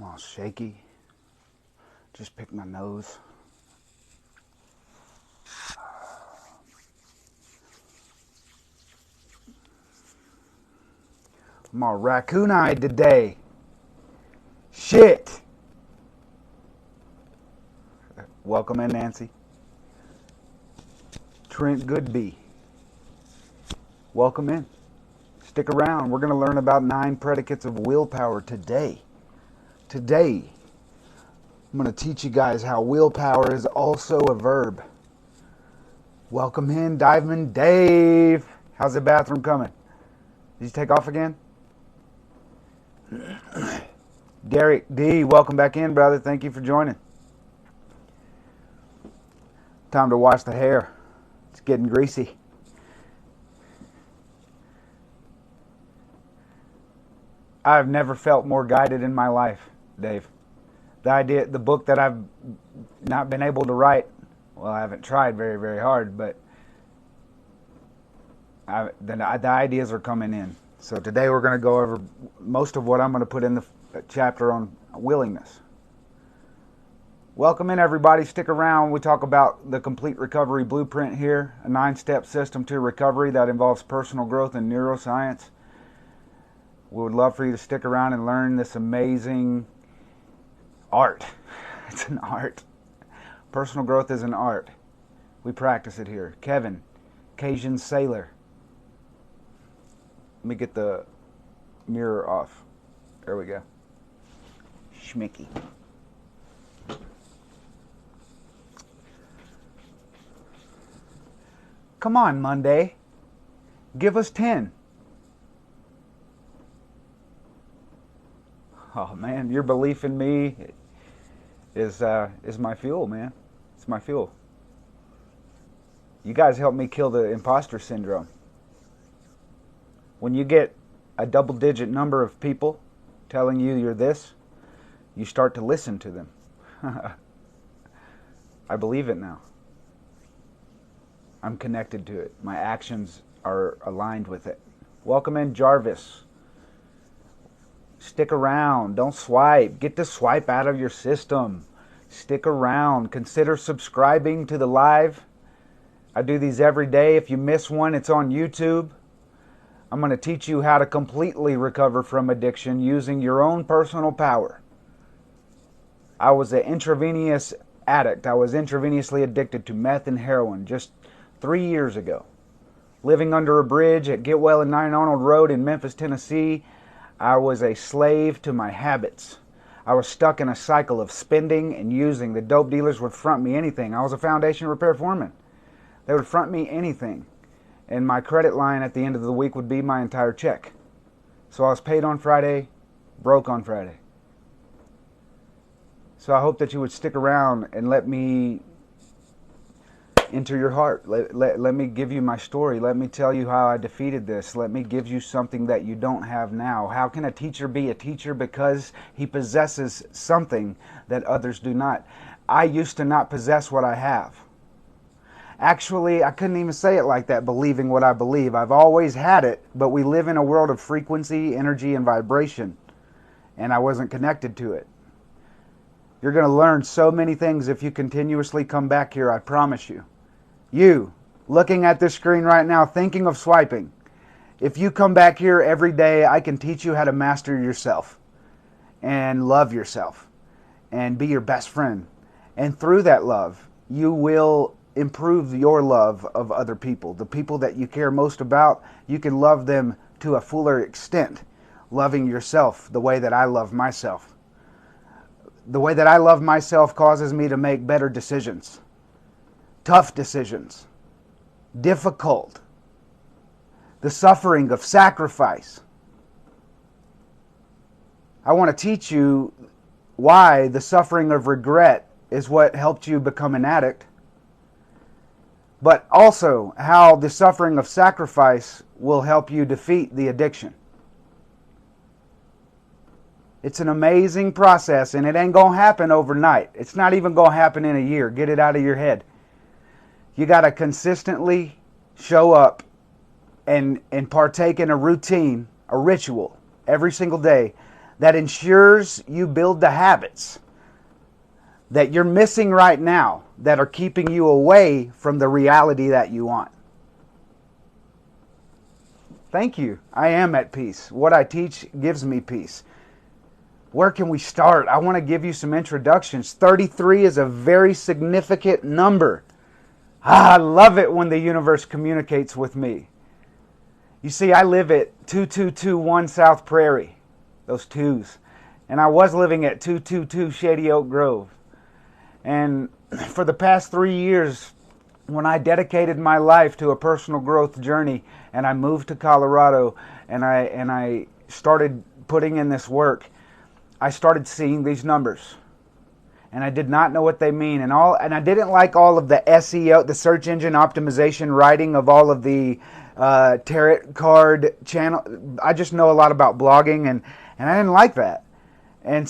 I'm all shaky. Just picked my nose. I'm all raccoon-eyed today. Shit. Welcome in, Nancy. Trent Goodby. Welcome in. Stick around. We're going to learn about 9 predicates of willpower today. Today, I'm going to teach you guys how willpower is also a verb. Welcome in, Diamond Dave. How's the bathroom coming? Did you take off again? Derek D, welcome back in, brother. Thank you for joining. Time to wash the hair. It's getting greasy. I've never felt more guided in my life, Dave. The book that I've not been able to write, well, I haven't tried very, very hard, but the ideas are coming in. So today we're going to go over most of what I'm going to put in the chapter on willingness. Welcome in, everybody. Stick around. We talk about the complete recovery blueprint here, a 9-step system to recovery that involves personal growth and neuroscience. We would love for you to stick around and learn this amazing art. It's an art. Personal growth is an art. We practice it here. Kevin, Cajun Sailor. Let me get the mirror off. There we go. Schmicky. Come on, Monday. Give us 10. Oh man, your belief in me is my fuel, man. It's my fuel. You guys help me kill the imposter syndrome. When you get a double-digit number of people telling you you're this, you start to listen to them. I believe it now. I'm connected to it. My actions are aligned with it. Welcome in, Jarvis. Stick around. Don't swipe. Get the swipe out of your system. Stick around. Consider subscribing to the live. I do these every day. If you miss one, it's on YouTube. I'm going to teach you how to completely recover from addiction using your own personal power. I was an intravenous addict. I was intravenously addicted to meth and heroin just 3 years ago. Living under a bridge at Get Well and 9 Arnold Road in Memphis, Tennessee, I was a slave to my habits. I was stuck in a cycle of spending and using. The dope dealers would front me anything. I was a foundation repair foreman. They would front me anything. And my credit line at the end of the week would be my entire check. So I was paid on Friday, broke on Friday. So I hope that you would stick around and let me enter your heart. Let me give you my story. Let me tell you how I defeated this. Let me give you something that you don't have now. How can a teacher be a teacher? Because he possesses something that others do not. I used to not possess what I have. Actually, I couldn't even say it like that, believing what I believe. I've always had it, but we live in a world of frequency, energy, and vibration, and I wasn't connected to it. You're going to learn so many things if you continuously come back here, I promise you. You, looking at this screen right now, thinking of swiping, if you come back here every day, I can teach you how to master yourself and love yourself and be your best friend. And through that love, you will improve your love of other people. The people that you care most about, you can love them to a fuller extent, loving yourself the way that I love myself. The way that I love myself causes me to make better decisions. Tough decisions, difficult, the suffering of sacrifice. I want to teach you why the suffering of regret is what helped you become an addict, but also how the suffering of sacrifice will help you defeat the addiction. It's an amazing process, and it ain't going to happen overnight. It's not even going to happen in a year. Get it out of your head. You got to consistently show up and partake in a routine, a ritual, every single day that ensures you build the habits that you're missing right now that are keeping you away from the reality that you want. Thank you. I am at peace. What I teach gives me peace. Where can we start? I want to give you some introductions. 33 is a very significant number. I love it when the universe communicates with me. You see, I live at 2221 South Prairie, those twos. And I was living at 222 Shady Oak Grove. And for the past 3 years, when I dedicated my life to a personal growth journey and I moved to Colorado and I started putting in this work, I started seeing these numbers. And I did not know what they mean. And I didn't like all of the SEO, the search engine optimization writing of all of the tarot card channel. I just know a lot about blogging, and I didn't like that. I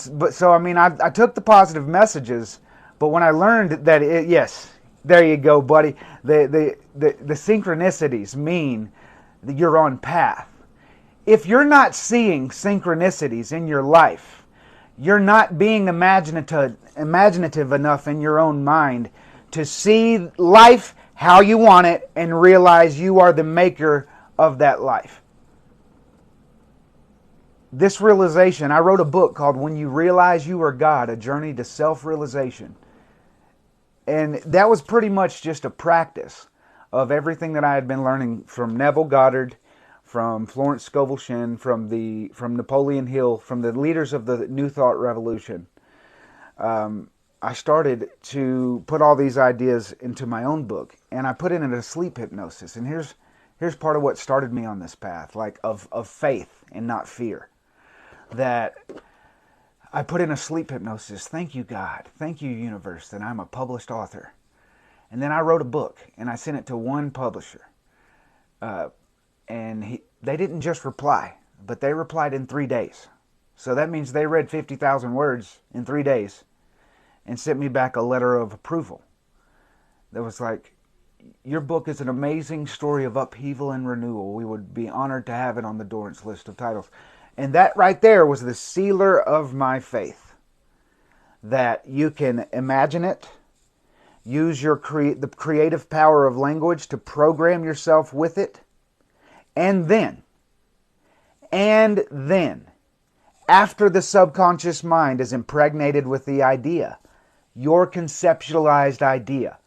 took the positive messages, but when I learned that yes, there you go, buddy. The synchronicities mean that you're on path. If you're not seeing synchronicities in your life, you're not being imaginative enough in your own mind to see life how you want it and realize you are the maker of that life. This realization, I wrote a book called When You Realize You Are God, A Journey to Self-Realization. And that was pretty much just a practice of everything that I had been learning from Neville Goddard, from Florence Scovel Shinn, from Napoleon Hill, from the leaders of the New Thought Revolution. I started to put all these ideas into my own book, and I put it in a sleep hypnosis. And here's part of what started me on this path, like of faith and not fear. That I put in a sleep hypnosis. Thank you, God. Thank you, universe, that I'm a published author. And then I wrote a book, and I sent it to one publisher. They didn't just reply, but they replied in 3 days. So that means they read 50,000 words in 3 days and sent me back a letter of approval. That was like, your book is an amazing story of upheaval and renewal. We would be honored to have it on the Dorrance list of titles. And that right there was the sealer of my faith. That you can imagine it, use the creative power of language to program yourself with it, and then, after the subconscious mind is impregnated with the idea, your conceptualized idea,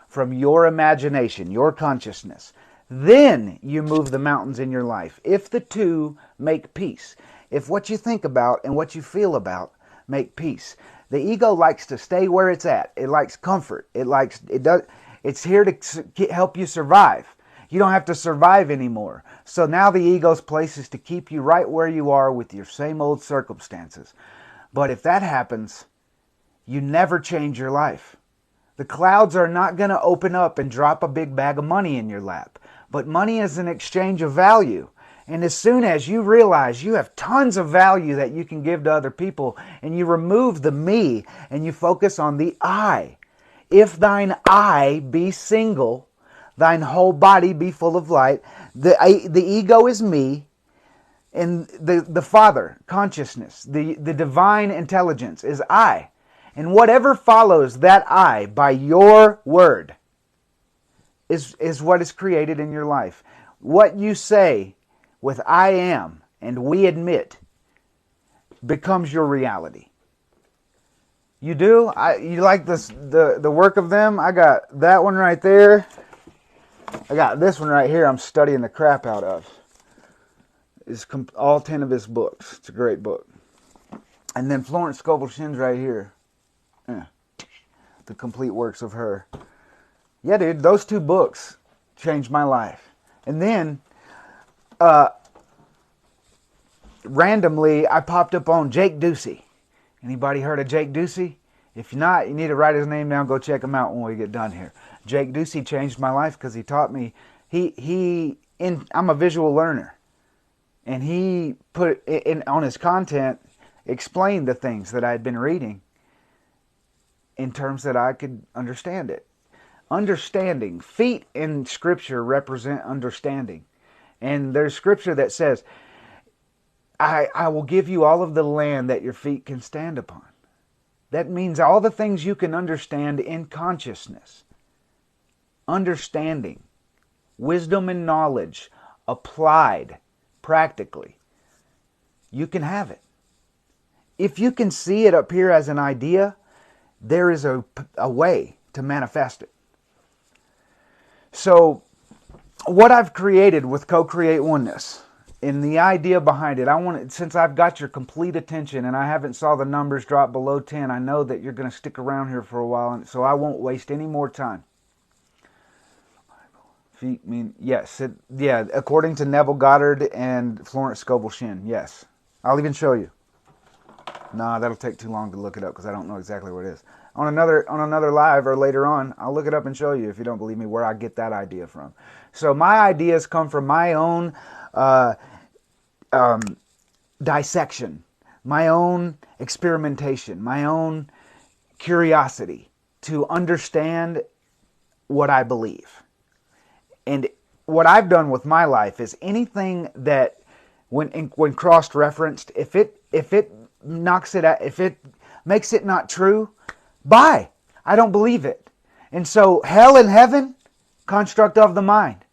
from your imagination, your consciousness, then you move the mountains in your life. If the two make peace. If what you think about and what you feel about make peace. The ego likes to stay where it's at. It likes comfort. It's here to help you survive. You don't have to survive anymore. So now the ego's place is to keep you right where you are with your same old circumstances. But if that happens, you never change your life. The clouds are not going to open up and drop a big bag of money in your lap. But money is an exchange of value. And as soon as you realize you have tons of value that you can give to other people, and you remove the me and you focus on the I. If thine eye be single, thine whole body be full of light. The ego is me, and the Father, consciousness, the divine intelligence is I. And whatever follows that I by your word is what is created in your life. What you say with I am and we admit becomes your reality. You do? You like the work of them? I got that one right there. I got this one right here I'm studying the crap out of. It's all 10 of his books. It's a great book. And then Florence Scovel Shinn's right here. Yeah. The complete works of her. Yeah, dude, those 2 books changed my life. And then, randomly, I popped up on Jake Ducey. Anybody heard of Jake Ducey? If not, you need to write his name down. Go check him out when we get done here. Jake Ducey changed my life because he taught me. I'm a visual learner, and he put on his content, explained the things that I had been reading in terms that I could understand it. Understanding. Feet in Scripture represent understanding. And there's Scripture that says, I will give you all of the land that your feet can stand upon. That means all the things you can understand in consciousness. Understanding, wisdom and knowledge applied practically. You can have it. If you can see it up here as an idea, there is a way to manifest it. So, what I've created with Co-Create Oneness, and the idea behind it, since I've got your complete attention and I haven't saw the numbers drop below 10, I know that you're going to stick around here for a while, and so I won't waste any more time. Feet mean, yes, according to Neville Goddard and Florence Scovel Shinn, yes. I'll even show you. Nah, that'll take too long to look it up because I don't know exactly what it is. On another live or later on, I'll look it up and show you, if you don't believe me, where I get that idea from. So my ideas come from my own dissection, my own experimentation, my own curiosity to understand what I believe. And what I've done with my life is anything that, when cross-referenced, if it knocks it out, if it makes it not true, bye. I don't believe it. And so hell and heaven, construct of the mind.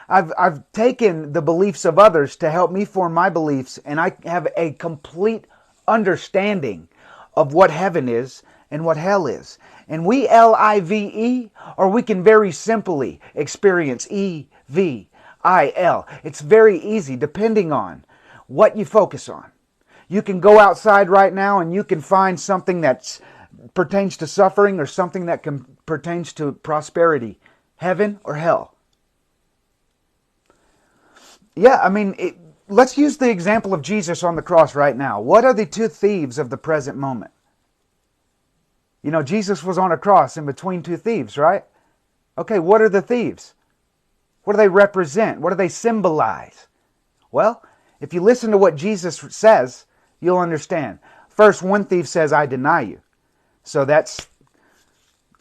I've taken the beliefs of others to help me form my beliefs, and I have a complete understanding of what heaven is and what hell is. And we L-I-V-E, or we can very simply experience E-V-I-L. It's very easy depending on what you focus on. You can go outside right now and you can find something that pertains to suffering or something that pertains to prosperity. Heaven or hell. Yeah, I mean, let's use the example of Jesus on the cross right now. What are the two thieves of the present moment? You know, Jesus was on a cross in between two thieves, right? Okay, what are the thieves? What do they represent? What do they symbolize? Well, if you listen to what Jesus says, you'll understand. First, one thief says, I deny you. So that's,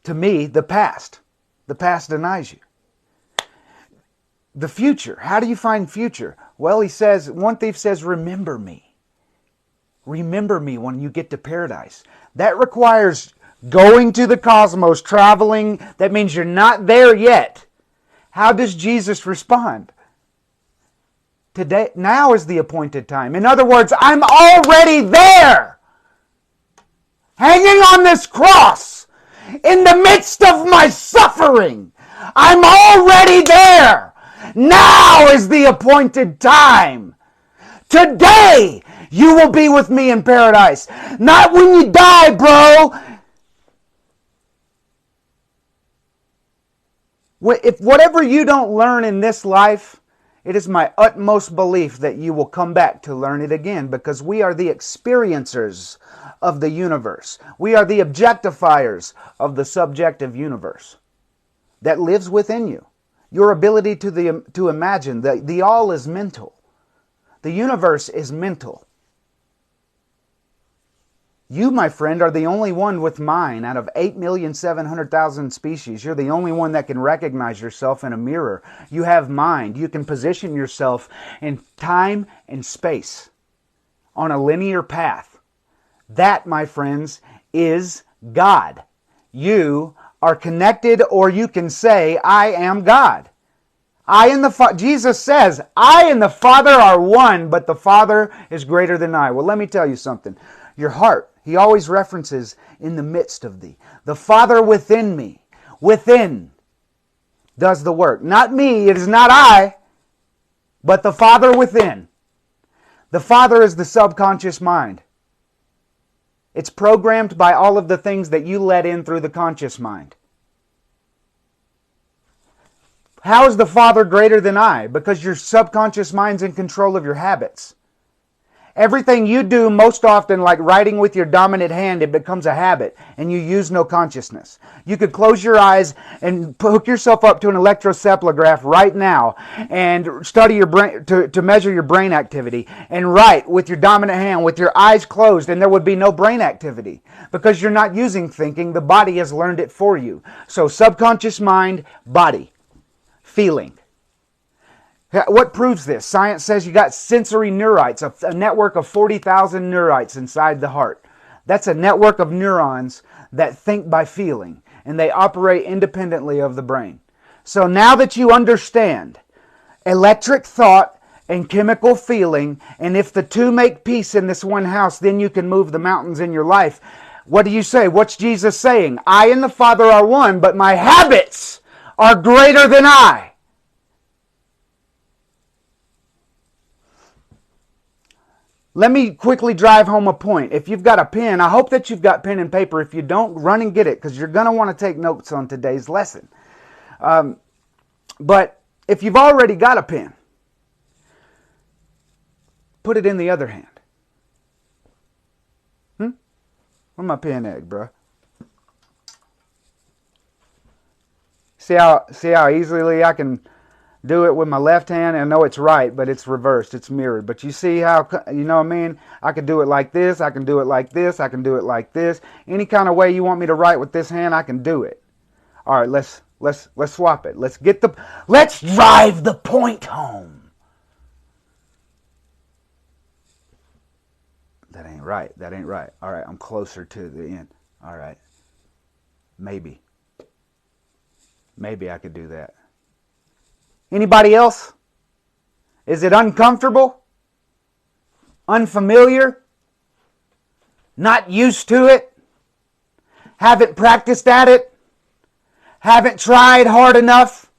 to me, the past. The past denies you. The future. How do you find future? Well, one thief says, remember me. Remember me when you get to paradise. That requires going to the cosmos, traveling. That means you're not there yet. How does Jesus respond? Today, now is the appointed time. In other words, I'm already there. Hanging on this cross. In the midst of my suffering. I'm already there. Now is the appointed time. Today, you will be with me in paradise. Not when you die, bro. If whatever you don't learn in this life, it is my utmost belief that you will come back to learn it again, because we are the experiencers of the universe. We are the objectifiers of the subjective universe that lives within you. Your ability to imagine, the all is mental. The universe is mental. You, my friend, are the only one with mind out of 8,700,000 species. You're the only one that can recognize yourself in a mirror. You have mind. You can position yourself in time and space on a linear path. That, my friends, is God. You are connected, or you can say, I am God. Jesus says, I and the Father are one, but the Father is greater than I. Well, let me tell you something. Your heart, he always references in the midst of thee. The Father within me, within, does the work. Not me, it is not I, but the Father within. The Father is the subconscious mind. It's programmed by all of the things that you let in through the conscious mind. How is the Father greater than I? Because your subconscious mind's in control of your habits. Everything you do most often, like writing with your dominant hand, it becomes a habit and you use no consciousness. You could close your eyes and hook yourself up to an electroencephalograph right now and study your brain to measure your brain activity and write with your dominant hand with your eyes closed, and there would be no brain activity because you're not using thinking. The body has learned it for you. So subconscious mind, body, feeling. What proves this? Science says you got sensory neurites, a network of 40,000 neurites inside the heart. That's a network of neurons that think by feeling, and they operate independently of the brain. So now that you understand electric thought and chemical feeling, and if the two make peace in this one house, then you can move the mountains in your life. What do you say? What's Jesus saying? I and the Father are one, but my habits are greater than I. Let me quickly drive home a point. If you've got a pen, I hope that you've got pen and paper. If you don't, run and get it, because you're going to want to take notes on today's lesson. But if you've already got a pen, put it in the other hand. Where's my pen at, bro? See how easily I can do it with my left hand? I know it's right, but it's reversed. It's mirrored. But you see how, you know what I mean? I can do it like this. I can do it like this. I can do it like this. Any kind of way you want me to write with this hand, I can do it. All right, let's swap it. Let's drive the point home. That ain't right. That ain't right. All right, I'm closer to the end. All right. Maybe I could do that. Anybody else? Is it uncomfortable? Unfamiliar? Not used to it? Haven't practiced at it? Haven't tried hard enough?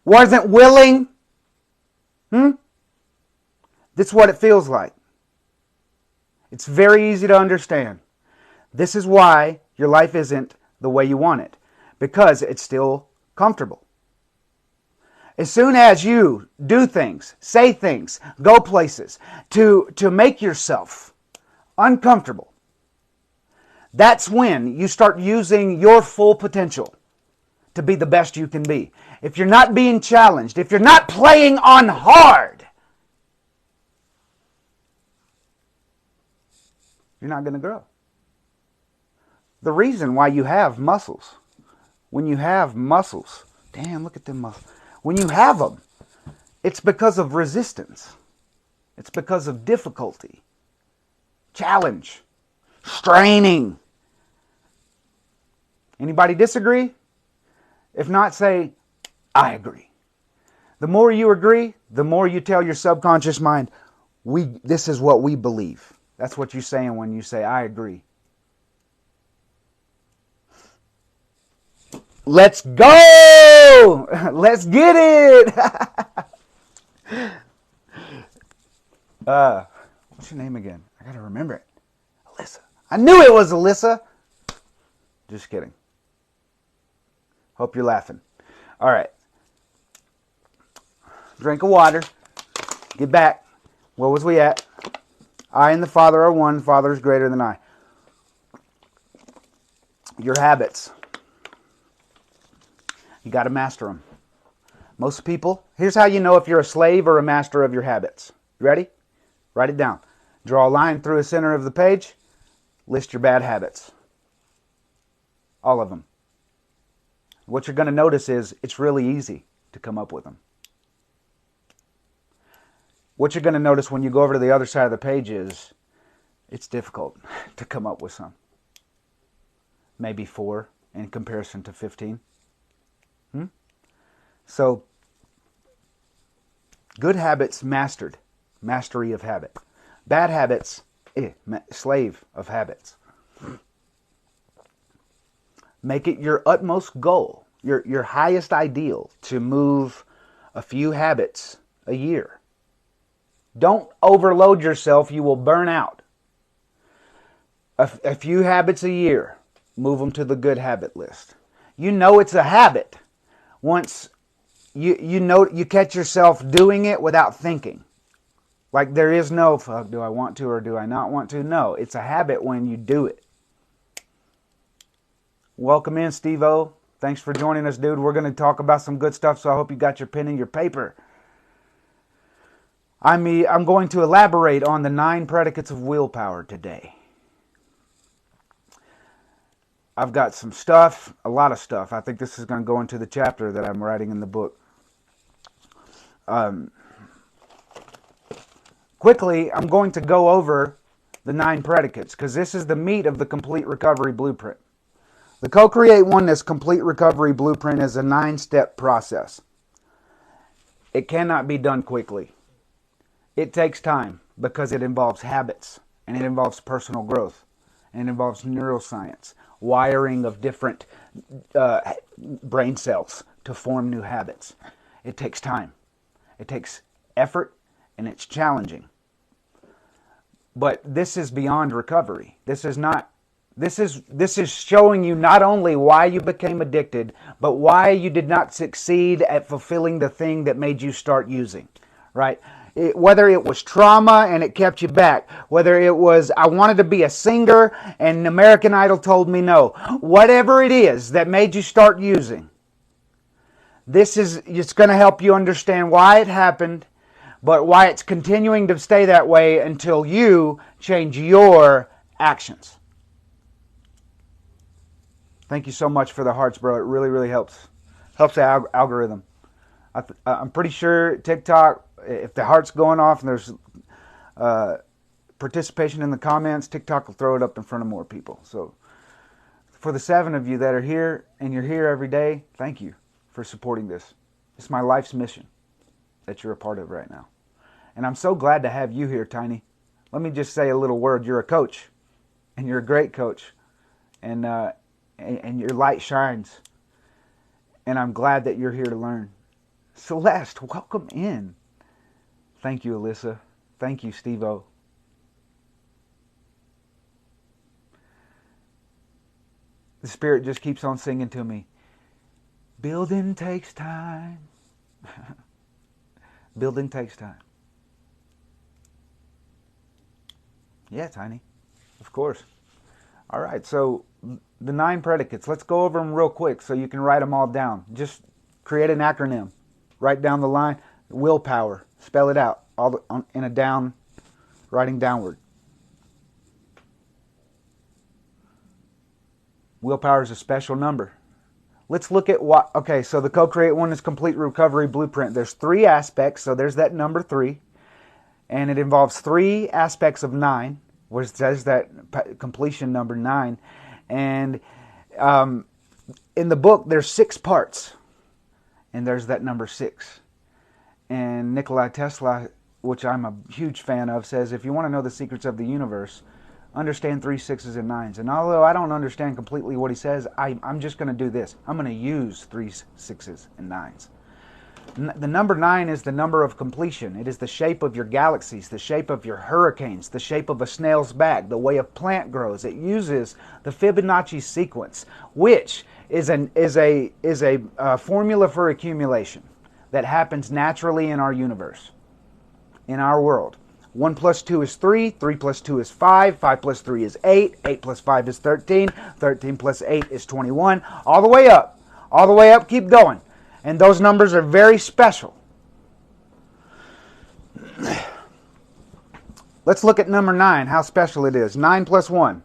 Wasn't willing? This is what it feels like. It's very easy to understand. This is why your life isn't the way you want it, because it's still comfortable. As soon as you do things, say things, go places to make yourself uncomfortable, that's when you start using your full potential to be the best you can be. If you're not being challenged, if you're not playing on hard, you're not going to grow. The reason why you have muscles, when you have muscles, damn, look at them muscles. When you have them, it's because of resistance. It's because of difficulty, challenge, straining. Anybody disagree? If not, say, I agree. The more you agree, the more you tell your subconscious mind, this is what we believe. That's what you're saying when you say, I agree. Let's go! Let's get it! What's your name again? I gotta remember it. Alyssa. I knew it was Alyssa! Just kidding. Hope you're laughing. All right. Drink of water. Get back. Where was we at? I and the Father are one. Father is greater than I. Your habits. You got to master them. Most people, here's how you know if you're a slave or a master of your habits. You ready? Write it down. Draw a line through the center of the page. List your bad habits. All of them. What you're going to notice is it's really easy to come up with them. What you're going to notice when you go over to the other side of the page is it's difficult to come up with some. Maybe 4 in comparison to 15. So, good habits mastered. Mastery of habit. Bad habits, slave of habits. Make it your utmost goal, your highest ideal, to move a few habits a year. Don't overload yourself. You will burn out. A few habits a year. Move them to the good habit list. You know it's a habit once you catch yourself doing it without thinking. Like there is no, fuck, do I want to or do I not want to? No, it's a habit when you do it. Welcome in, Steve-O. Thanks for joining us, dude. We're going to talk about some good stuff, so I hope you got your pen and your paper. I'm going to elaborate on the 9 predicates of willpower today. I've got some stuff, a lot of stuff. I think this is going to go into the chapter that I'm writing in the book. Quickly, I'm going to go over the 9 predicates because this is the meat of the complete recovery blueprint. The Co-Create Oneness Complete Recovery Blueprint is a 9-step process. It cannot be done quickly. It takes time because it involves habits, and it involves personal growth, and it involves neuroscience, wiring of different brain cells to form new habits. It takes time. It takes effort, and it's challenging. But this is beyond recovery. This is showing you not only why you became addicted, but why you did not succeed at fulfilling the thing that made you start using, right? Whether it was trauma and it kept you back, whether it was I wanted to be a singer and American Idol told me no, whatever it is that made you start using, it's going to help you understand why it happened, but why it's continuing to stay that way until you change your actions. Thank you so much for the hearts, bro. It really, really helps. Helps the algorithm. I'm pretty sure TikTok, if the heart's going off and there's participation in the comments, TikTok will throw it up in front of more people. So for the 7 of you that are here and you're here every day, thank you for supporting this. It's my life's mission that you're a part of right now. And I'm so glad to have you here, Tiny. Let me just say a little word. You're a coach, and you're a great coach. And your light shines. And I'm glad that you're here to learn. Celeste, welcome in. Thank you, Alyssa. Thank you, Steve-O. The Spirit just keeps on singing to me. Building takes time. Building takes time. Yeah, Tiny. Of course. All right, so the 9 predicates. Let's go over them real quick so you can write them all down. Just create an acronym. Write down the line. Willpower. Spell it out in a down, writing downward. Willpower is a special number. Let's look at what... Okay, so the Co-Create Oneness Complete Recovery Blueprint. There's 3 aspects, so there's that number 3. And it involves 3 aspects of 9, which says that completion number 9. And in the book, there's 6 parts. And there's that number 6. And Nikola Tesla, which I'm a huge fan of, says, if you want to know the secrets of the universe, understand 3 6s and 9s. And although I don't understand completely what he says, I'm just going to do this. I'm going to use 3 6s and 9s. The number 9 is the number of completion. It is the shape of your galaxies, the shape of your hurricanes, the shape of a snail's back, the way a plant grows. It uses the Fibonacci sequence, which is a formula for accumulation that happens naturally in our universe, in our world. 1 plus 2 is 3, 3 plus 2 is 5, 5 plus 3 is 8, 8 plus 5 is 13, 13 plus 8 is 21, all the way up, keep going. And those numbers are very special. Let's look at number 9, how special it is. 9 plus 1.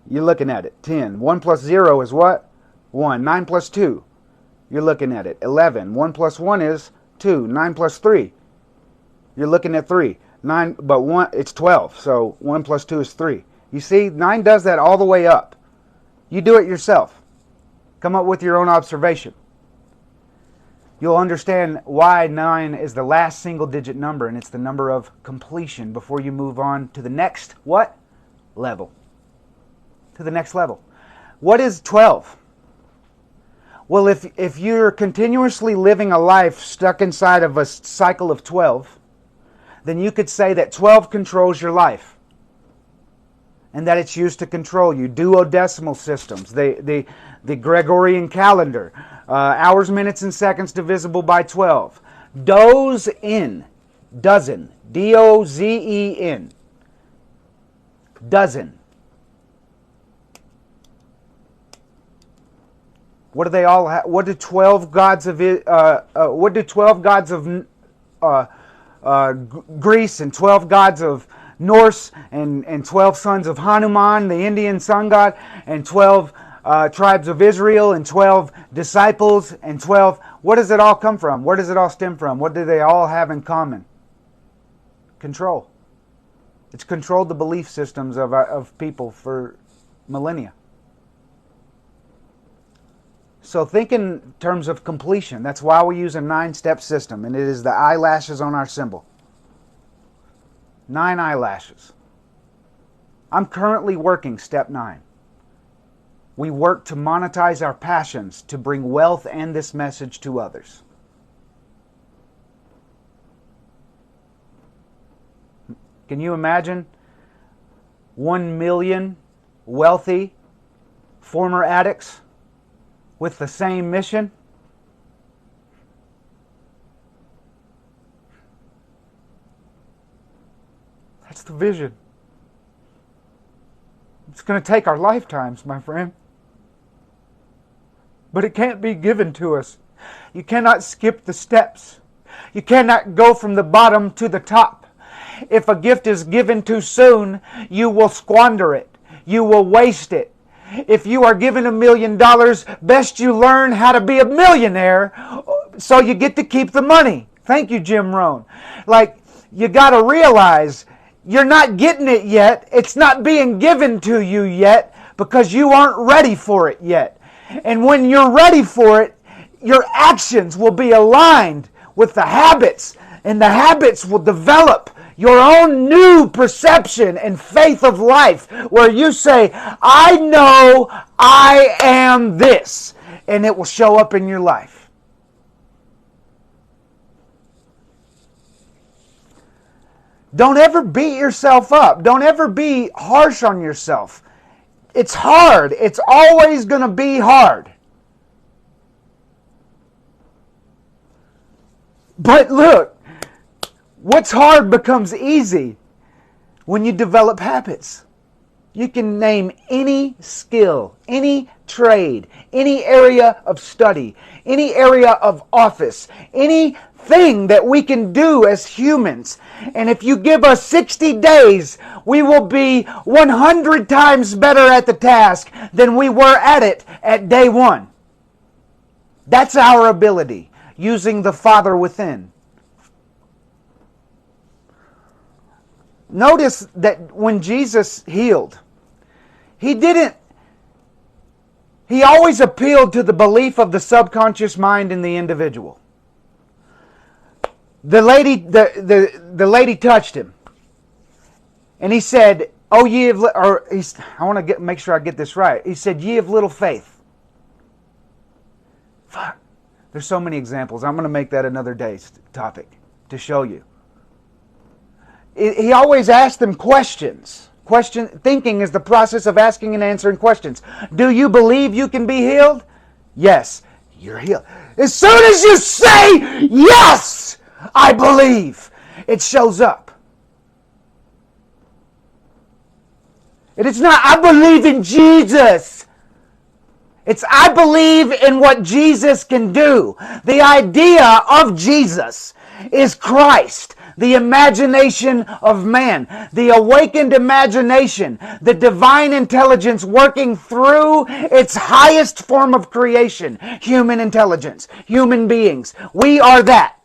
You're looking at it. 10. 1 plus 0 is what? 1. 9 plus 2. You're looking at it. 11. 1 plus 1 is 2. 9 plus 3. You're looking at 3. 9, but 1, it's 12. So 1 plus 2 is 3. You see, 9 does that all the way up. You do it yourself. Come up with your own observation. You'll understand why 9 is the last single-digit number, and it's the number of completion before you move on to the next, what? Level. To the next level. What is 12? Well, if you're continuously living a life stuck inside of a cycle of 12, then you could say that 12 controls your life, and that it's used to control you. Duodecimal systems, the Gregorian calendar, hours, minutes, and seconds divisible by 12. Dozen, D-O-Z-E-N, dozen. What do they all have? What do 12 gods of Greece and 12 gods of Norse and 12 sons of Hanuman, the Indian sun god, and 12 tribes of Israel and 12 disciples and 12. What does it all come from? Where does it all stem from? What do they all have in common? Control. It's controlled the belief systems of people for millennia. So think in terms of completion. That's why we use a 9-step system, and it is the eyelashes on our symbol. 9 eyelashes. I'm currently working step 9. We work to monetize our passions to bring wealth and this message to others. Can you imagine 1 million wealthy former addicts with the same mission? That's the vision. It's going to take our lifetimes, my friend. But it can't be given to us. You cannot skip the steps. You cannot go from the bottom to the top. If a gift is given too soon, you will squander it. You will waste it. If you are given $1 million, best you learn how to be a millionaire so you get to keep the money. Thank you, Jim Rohn. Like, you got to realize you're not getting it yet. It's not being given to you yet because you aren't ready for it yet. And when you're ready for it, your actions will be aligned with the habits, and the habits will develop your own new perception and faith of life, where you say, I know I am this, and it will show up in your life. Don't ever beat yourself up. Don't ever be harsh on yourself. It's hard. It's always going to be hard. But look, what's hard becomes easy when you develop habits. You can name any skill, any trade, any area of study, any area of office, anything that we can do as humans. And if you give us 60 days, we will be 100 times better at the task than we were at it at day 1. That's our ability, using the Father within. Notice that when Jesus healed, He always appealed to the belief of the subconscious mind in the individual. The lady touched Him, and He said, "Oh, ye of," I want to make sure I get this right. He said, "Ye of little faith." Fuck. There's so many examples. I'm going to make that another day's topic to show you. He always asked them questions. Thinking is the process of asking and answering questions. Do you believe you can be healed? Yes, you're healed. As soon as you say, yes, I believe, it shows up. It is not, I believe in Jesus. It's, I believe in what Jesus can do. The idea of Jesus is Christ, the imagination of man, the awakened imagination, the divine intelligence working through its highest form of creation, human intelligence, human beings. We are that.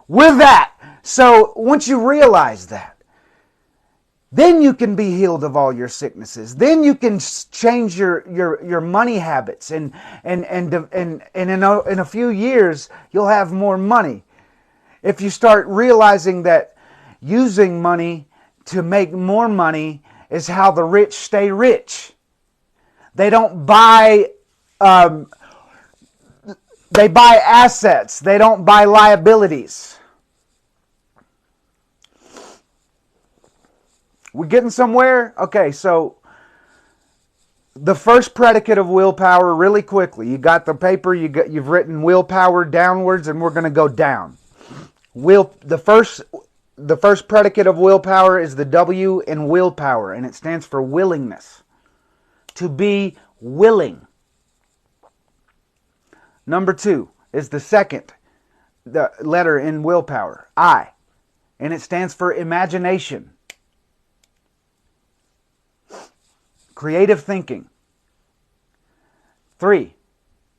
We're that. So once you realize that, then you can be healed of all your sicknesses. Then you can change your money habits, and in a few years you'll have more money. If you start realizing that using money to make more money is how the rich stay rich. They don't buy, they buy assets. They don't buy liabilities. We're getting somewhere? Okay, so the first predicate of willpower, really quickly. You got the paper, you've written willpower downwards, and we're going to go down. The first predicate of willpower is the W in willpower, and it stands for willingness. To be willing. Number 2 is the letter in willpower, I, and it stands for imagination. Creative thinking. 3,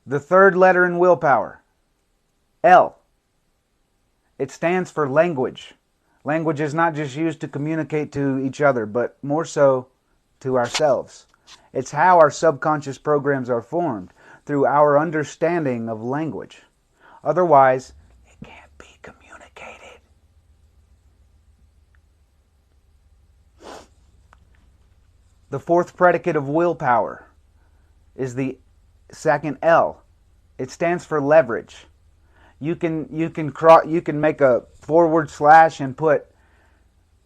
the third letter in willpower, L. It stands for language. Language is not just used to communicate to each other, but more so to ourselves. It's how our subconscious programs are formed, through our understanding of language. Otherwise, it can't be communicated. The fourth predicate of willpower is the second L. It stands for leverage. You can make a / and put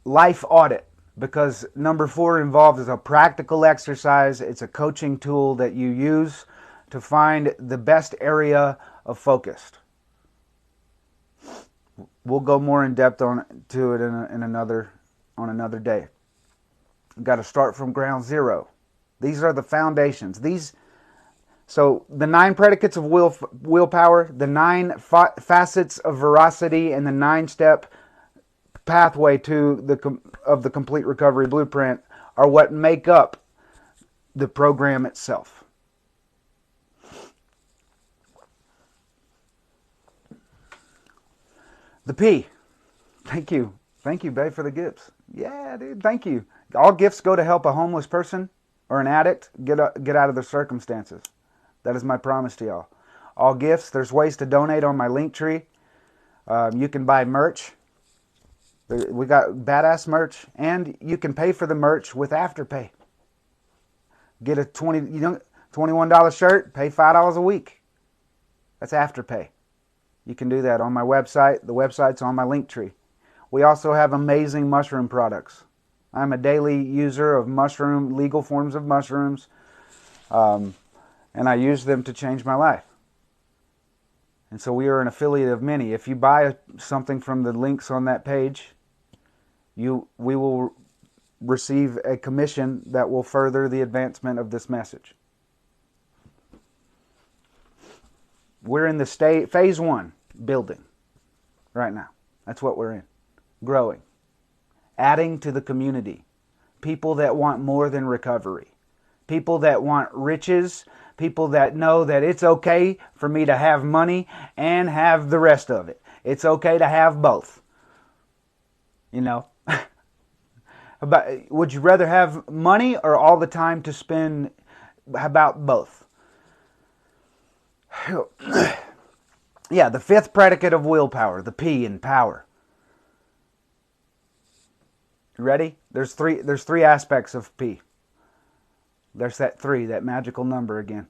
life audit, because number 4 involves a practical exercise. It's a coaching tool that you use to find the best area of focus. We'll go more in depth to it on another day. You've got to start from ground zero. These are the foundations. So the 9 predicates of willpower, the 9 facets of veracity, and the 9-step pathway to the complete recovery blueprint are what make up the program itself. The P. Thank you, babe, for the gifts. Yeah, dude, thank you. All gifts go to help a homeless person or an addict get out of their circumstances. That is my promise to y'all. All gifts, there's ways to donate on my link tree. You can buy merch. We got badass merch, and you can pay for the merch with Afterpay. Get a $21 shirt, pay $5 a week. That's Afterpay. You can do that on my website. The website's on my link tree. We also have amazing mushroom products. I'm a daily user of legal forms of mushrooms. And I use them to change my life. And so we are an affiliate of many. If you buy something from the links on that page, we will receive a commission that will further the advancement of this message. We're in the phase 1, building, right now. That's what we're in. Growing. Adding to the community. People that want more than recovery. People that want riches. People that know that it's okay for me to have money and have the rest of it. It's okay to have both. You know? Would you rather have money or all the time to spend? How about both? Yeah, the 5th predicate of willpower, the P in power. You ready? There's three aspects of P. There's that 3, that magical number again.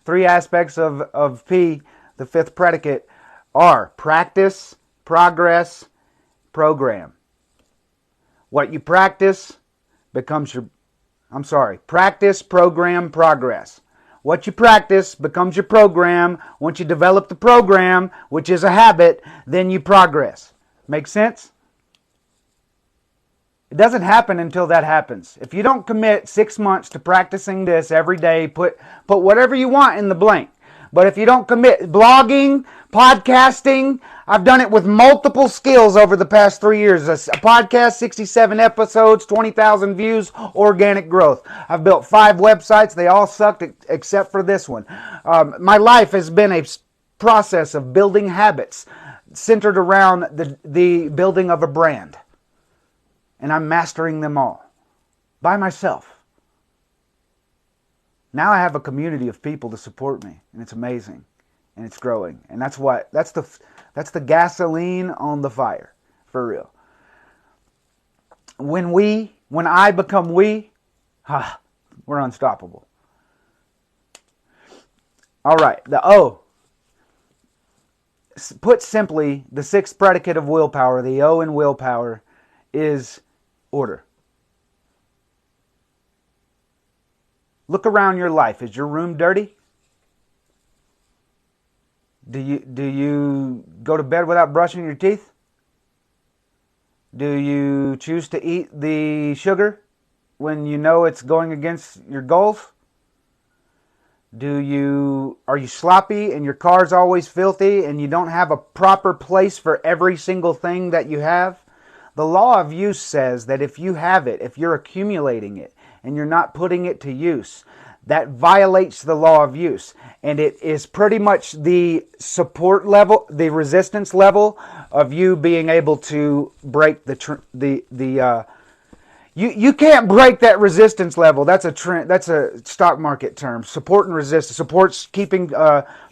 3 aspects of P, the 5th predicate, are practice, progress, program. What you practice becomes practice, program, progress. What you practice becomes your program. Once you develop the program, which is a habit, then you progress. Make sense? It doesn't happen until that happens. If you don't commit 6 months to practicing this every day, put whatever you want in the blank. But if you don't commit blogging, podcasting, I've done it with multiple skills over the past 3 years. A podcast, 67 episodes, 20,000 views, organic growth. I've built 5 websites. They all sucked except for this one. My life has been a process of building habits centered around the building of a brand. And I'm mastering them all by myself. Now I have a community of people to support me, and it's amazing, and it's growing, and that's the gasoline on the fire, for real. When I become we're unstoppable. All right, the O. Put simply, the 6th predicate of willpower, the O in willpower, is order. Look around your life. Is your room dirty? Do you go to bed without brushing your teeth? Do you choose to eat the sugar when you know it's going against your goals? Are you sloppy and your car's always filthy and you don't have a proper place for every single thing that you have? The law of use says that if you have it, if you're accumulating it, and you're not putting it to use, that violates the law of use. And it is pretty much the support level, the resistance level of you being able to break you can't break that resistance level. That's a trend. That's a stock market term. Support and resistance. Support's keeping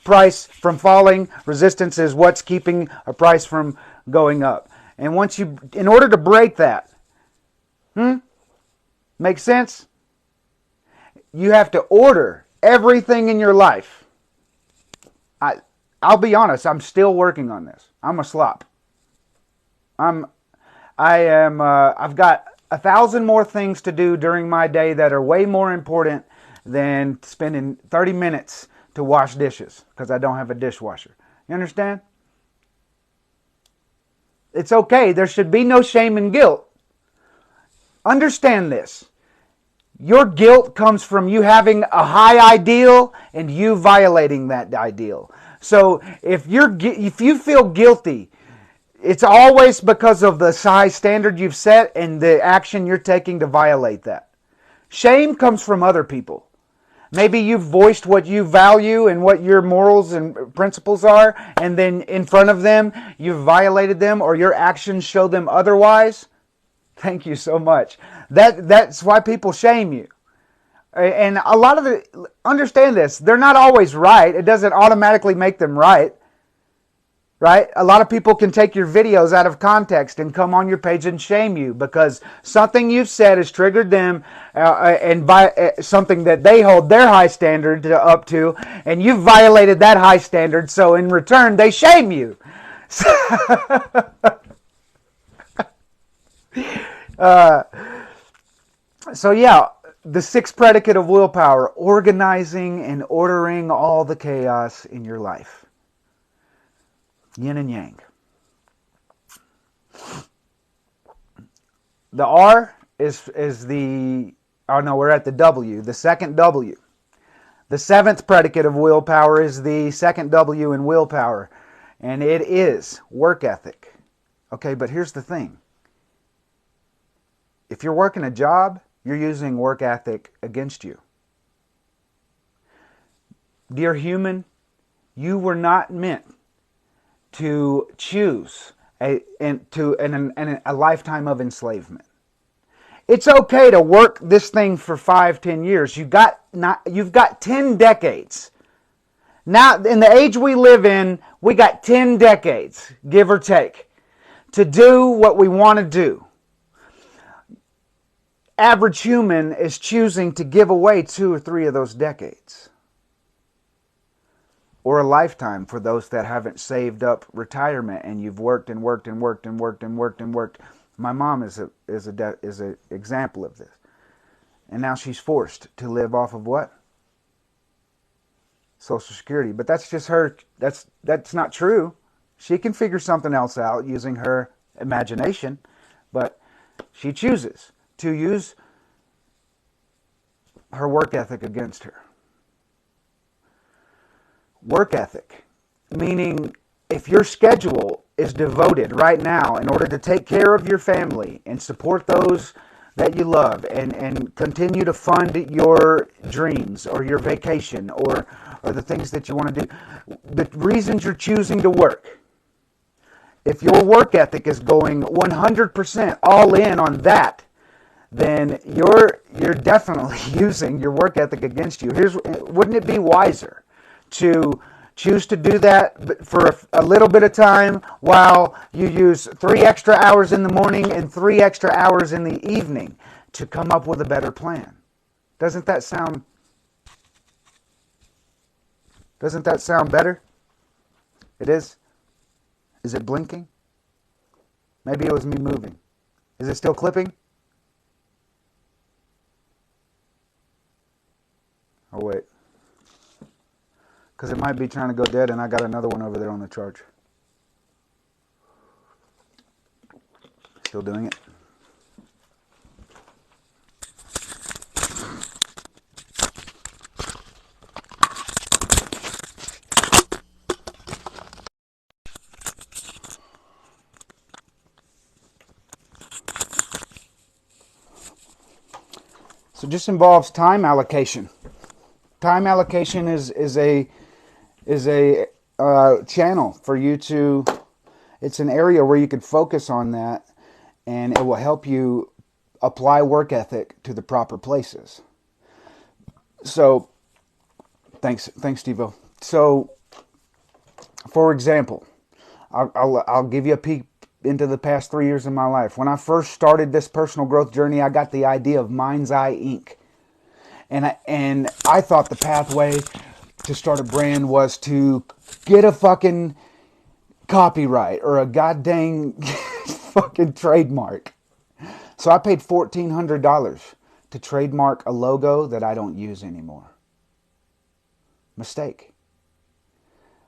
price from falling. Resistance is what's keeping a price from going up. And once you, in order to break that, make sense? You have to order everything in your life. I'll be honest. I'm still working on this. I'm a slop. I've got 1,000 more things to do during my day that are way more important than spending 30 minutes to wash dishes because I don't have a dishwasher. You understand? It's okay. There should be no shame and guilt. Understand this. Your guilt comes from you having a high ideal and you violating that ideal. So if you feel guilty, it's always because of the high standard you've set and the action you're taking to violate that. Shame comes from other people. Maybe you've voiced what you value and what your morals and principles are, and then in front of them, you've violated them or your actions show them otherwise. Thank you so much. That's why people shame you. And a lot of understand this, they're not always right. It doesn't automatically make them right. Right? A lot of people can take your videos out of context and come on your page and shame you because something you've said has triggered them and by something that they hold their high standard up to, and you've violated that high standard, so in return they shame you. So yeah, the sixth predicate of willpower, organizing and ordering all the chaos in your life. Yin and yang. The R is the, oh no, we're at the W, the second W. The seventh predicate of willpower is the second W in willpower, and it is work ethic. Okay, but here's the thing. If you're working a job, you're using work ethic against you. Dear human, you were not meant to choose a lifetime of enslavement. It's okay to work this thing for 5-10 years. You've got 10 decades. Now, in the age we live in, we got 10 decades, give or take, to do what we want to do. Average human is choosing to give away 2 or 3 of those decades. Or a lifetime for those that haven't saved up retirement and you've worked and worked and worked and worked and worked and worked. My mom is an example of this. And now she's forced to live off of what? Social Security. But that's just her, that's not true. She can figure something else out using her imagination, but she chooses to use her work ethic against her. Work ethic, meaning if your schedule is devoted right now in order to take care of your family and support those that you love and continue to fund your dreams or your vacation or the things that you want to do, the reasons you're choosing to work, if your work ethic is going 100% all in on that, then you're definitely using your work ethic against you. Wouldn't it be wiser to choose to do that for a little bit of time while you use 3 extra hours in the morning and 3 extra hours in the evening to come up with a better plan? Doesn't that sound better? It is? Is it blinking? Maybe it was me moving. Is it still clipping? Oh, wait. Because it might be trying to go dead and I got another one over there on the charge. Still doing it. So it just involves time allocation. Time allocation is a channel for you to. It's an area where you could focus on that, and it will help you apply work ethic to the proper places. So, thanks, Steve-O. So, for example, I'll give you a peek into the past 3 years of my life. When I first started this personal growth journey, I got the idea of Mind's Eye Inc. And I thought the pathway to start a brand was to get a fucking copyright or a goddamn fucking trademark. So I paid $1,400 to trademark a logo that I don't use anymore. Mistake.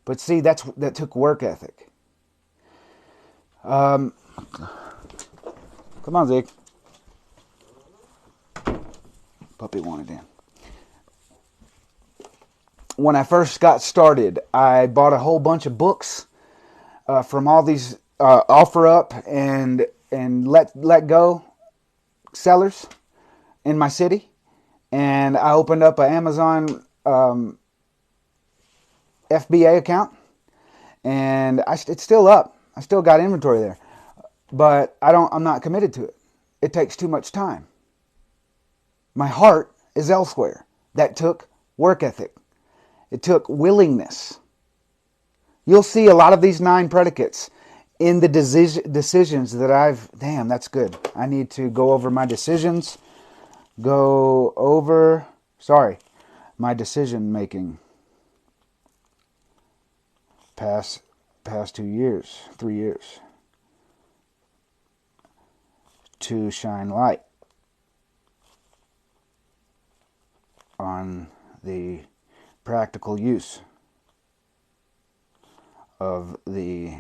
But see, that took work ethic. Come on, Zeke. Puppy wanted in. When I first got started, I bought a whole bunch of books from all these OfferUp and let go sellers in my city, and I opened up an Amazon FBA account, and it's still up. I still got inventory there, but I'm not committed to it. It takes too much time. My heart is elsewhere. That took work ethic. It took willingness. You'll see a lot of these 9 predicates in the decisions that I've... Damn, that's good. I need to go over my decisions. My decision making. Past 3 years. To shine light on the practical use of the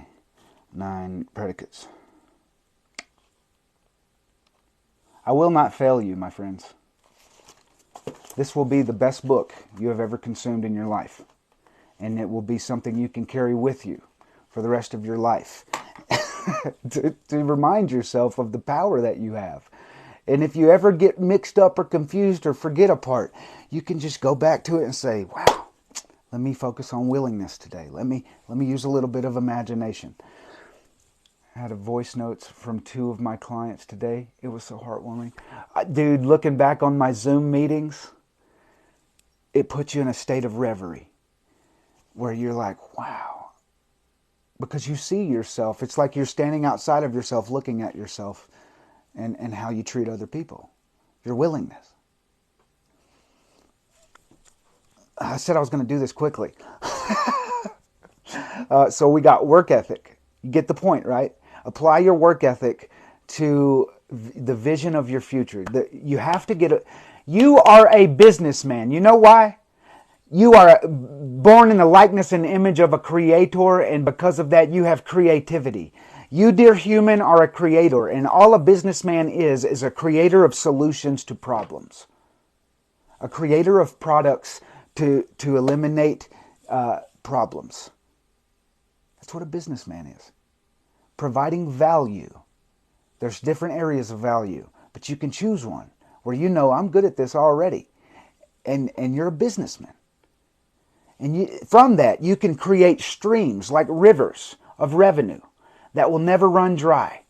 9 predicates. I will not fail you, my friends. This will be the best book you have ever consumed in your life. And it will be something you can carry with you for the rest of your life. to remind yourself of the power that you have. And if you ever get mixed up or confused or forget a part, you can just go back to it and say, wow, let me focus on willingness today. Let me use a little bit of imagination. I had a voice notes from 2 of my clients today. It was so heartwarming. Dude, looking back on my Zoom meetings, it puts you in a state of reverie where you're like, wow. Because you see yourself. It's like you're standing outside of yourself looking at yourself and how you treat other people. Your willingness. I said I was going to do this quickly. So we got work ethic. You get the point, right? Apply your work ethic to the vision of your future. You have to get you are a businessman. You know why? You are born in the likeness and image of a creator, and because of that, you have creativity. You, dear human, are a creator, and all a businessman is a creator of solutions to problems. A creator of products to eliminate problems. That's what a businessman is. Providing value. There's different areas of value, but you can choose one where you know, I'm good at this already, and you're a businessman. And from that, you can create streams like rivers of revenue that will never run dry.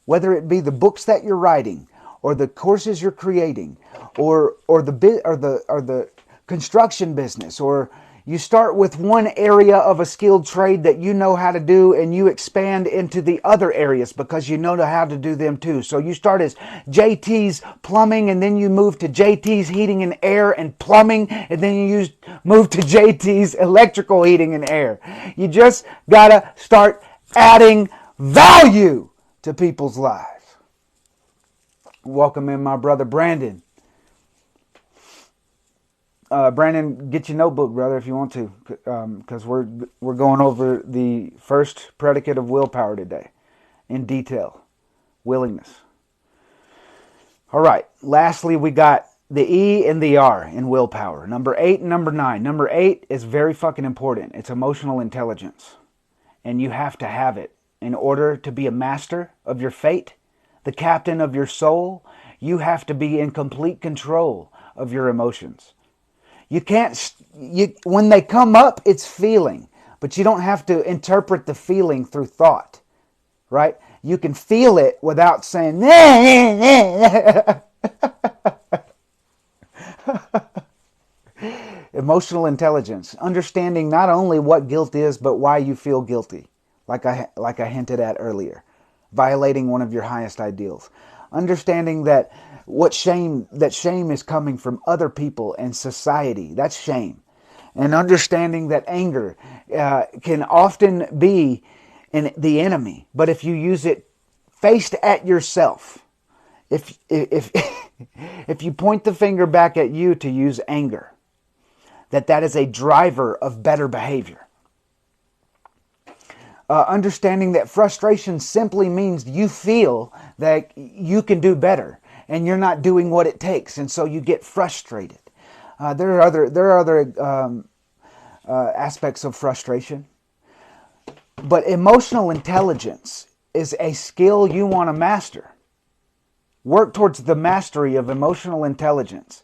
Whether it be the books that you're writing, or the courses you're creating, or the construction business, or you start with one area of a skilled trade that you know how to do, and you expand into the other areas because you know how to do them too. So you start as JT's Plumbing, and then you move to JT's Heating and Air and Plumbing, and then you move to JT's Electrical Heating and Air. You just gotta start adding value to people's lives. Welcome in my brother Brandon. Brandon, get your notebook, brother, if you want to, because we're going over the first predicate of willpower today in detail. Willingness. All right. Lastly, we got the E and the R in willpower. Number 8 and number 9. Number 8 is very fucking important. It's emotional intelligence. And you have to have it in order to be a master of your fate, the captain of your soul. You have to be in complete control of your emotions. You can't, when they come up, it's feeling. But you don't have to interpret the feeling through thought, right? You can feel it without saying, Emotional intelligence, understanding not only what guilt is, but why you feel guilty, like I hinted at earlier, violating one of your highest ideals. Understanding that shame is coming from other people and society. That's shame. And understanding that anger can often be the enemy, but if you use it faced at yourself, if if you point the finger back at you to use anger, that is a driver of better behavior. Understanding that frustration simply means you feel that you can do better and you're not doing what it takes, and so you get frustrated. There are other aspects of frustration, but emotional intelligence is a skill you want to master. Work towards the mastery of emotional intelligence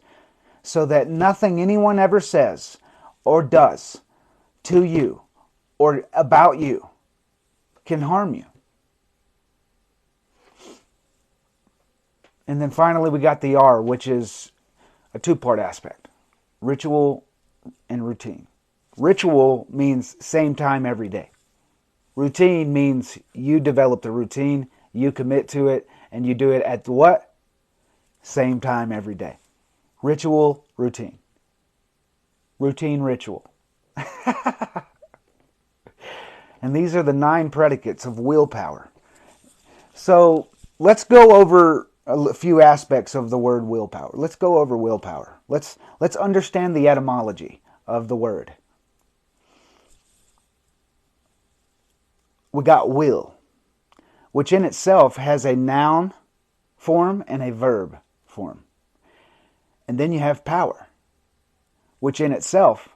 so that nothing anyone ever says or does to you or about you can harm you. And then finally we got the R, which is a two-part aspect: ritual and routine. Ritual means same time every day. Routine means you develop the routine, you commit to it, and you do it at the what? Same time every day. Ritual, routine. Routine, ritual. And these are the 9 predicates of willpower. So let's go over a few aspects of the word willpower. Let's go over willpower. Let's understand the etymology of the word. We got will, which in itself has a noun form and a verb form. And then you have power, which in itself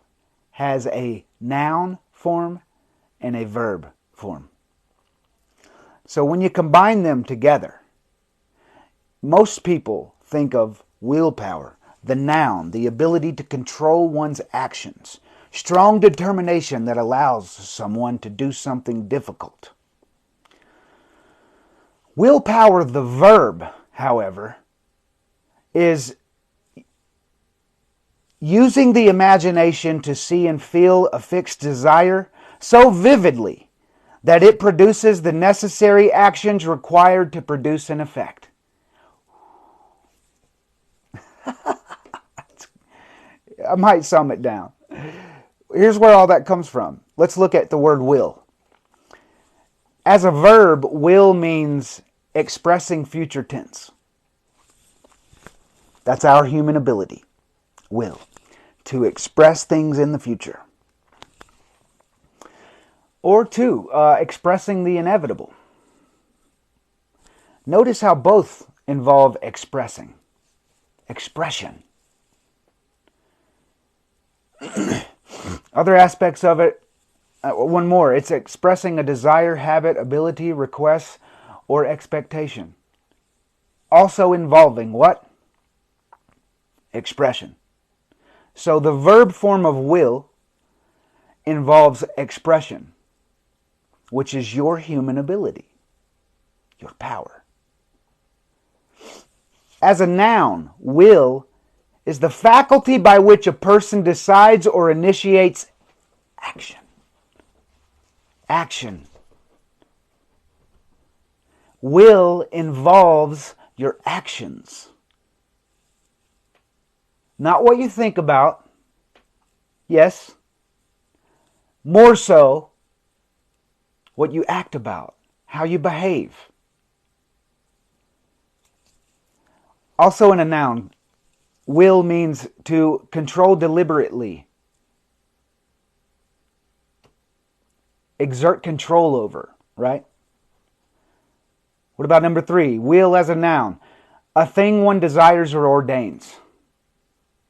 has a noun form and a verb form. So when you combine them together, most people think of willpower, the noun, the ability to control one's actions, strong determination that allows someone to do something difficult. Willpower, the verb, however, is using the imagination to see and feel a fixed desire so vividly that it produces the necessary actions required to produce an effect. I might sum it down. Here's where all that comes from. Let's look at the word will. As a verb, will means expressing future tense. That's our human ability, will, to express things in the future. Or 2, expressing the inevitable. Notice how both involve expressing. Expression. Other aspects of it, one more. It's expressing a desire, habit, ability, request, or expectation. Also involving what? Expression. So the verb form of will involves expression, which is your human ability, your power. As a noun, will is the faculty by which a person decides or initiates action. Action. Will involves your actions. Not what you think about. Yes. More so, what you act about, how you behave. Also in a noun, will means to control deliberately, exert control over, right? What about number 3? Will as a noun, a thing one desires or ordains.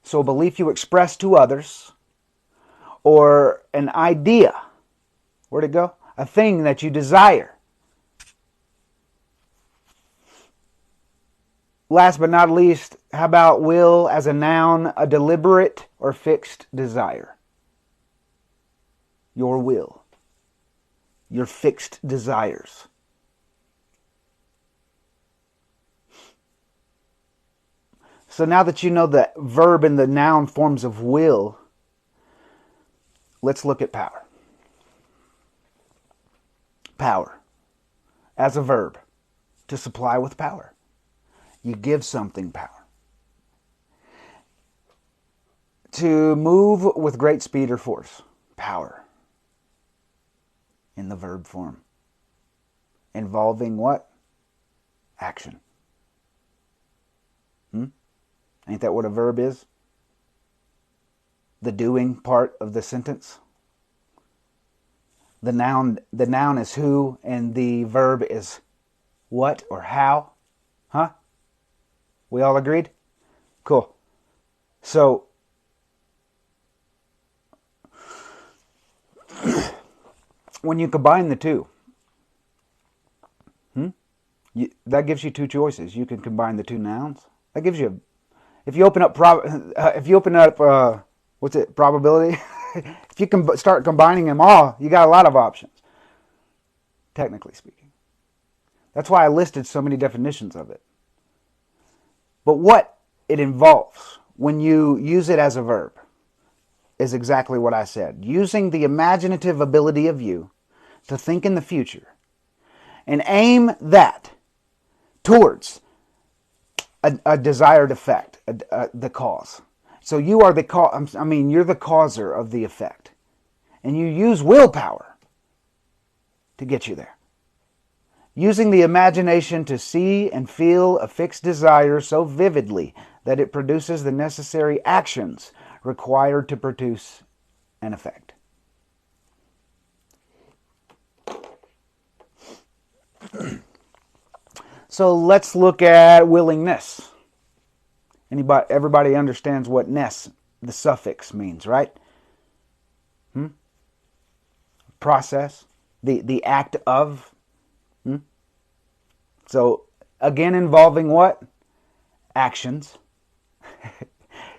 So a belief you express to others, or an idea. Where'd it go? A thing that you desire. Last but not least, How about will as a noun, a deliberate or fixed desire? Your will. Your fixed desires. So now that you know the verb and the noun forms of will, let's look at power. Power. As a verb. To supply with power. You give something power. To move with great speed or force. Power. In the verb form. Involving what? Action. Ain't that what a verb is? The doing part of the sentence. The noun is who, and the verb is what or how. Huh? We all agreed? Cool. So, when you combine the two, that gives you two choices. You can combine the two nouns. That gives you, if you open up probability. If you can start combining them all, you got a lot of options. Technically speaking, that's why I listed so many definitions of it. But what it involves when you use it as a verb is exactly what I said. Using the imaginative ability of you to think in the future and aim that towards a desired effect, the cause. So you are the cause. I mean, you're the causer of the effect, and you use willpower to get you there. Using the imagination to see and feel a fixed desire so vividly that it produces the necessary actions required to produce an effect. So let's look at willingness. Everybody understands what ness, the suffix, means, right? Process, the act of. So again, involving what? Actions.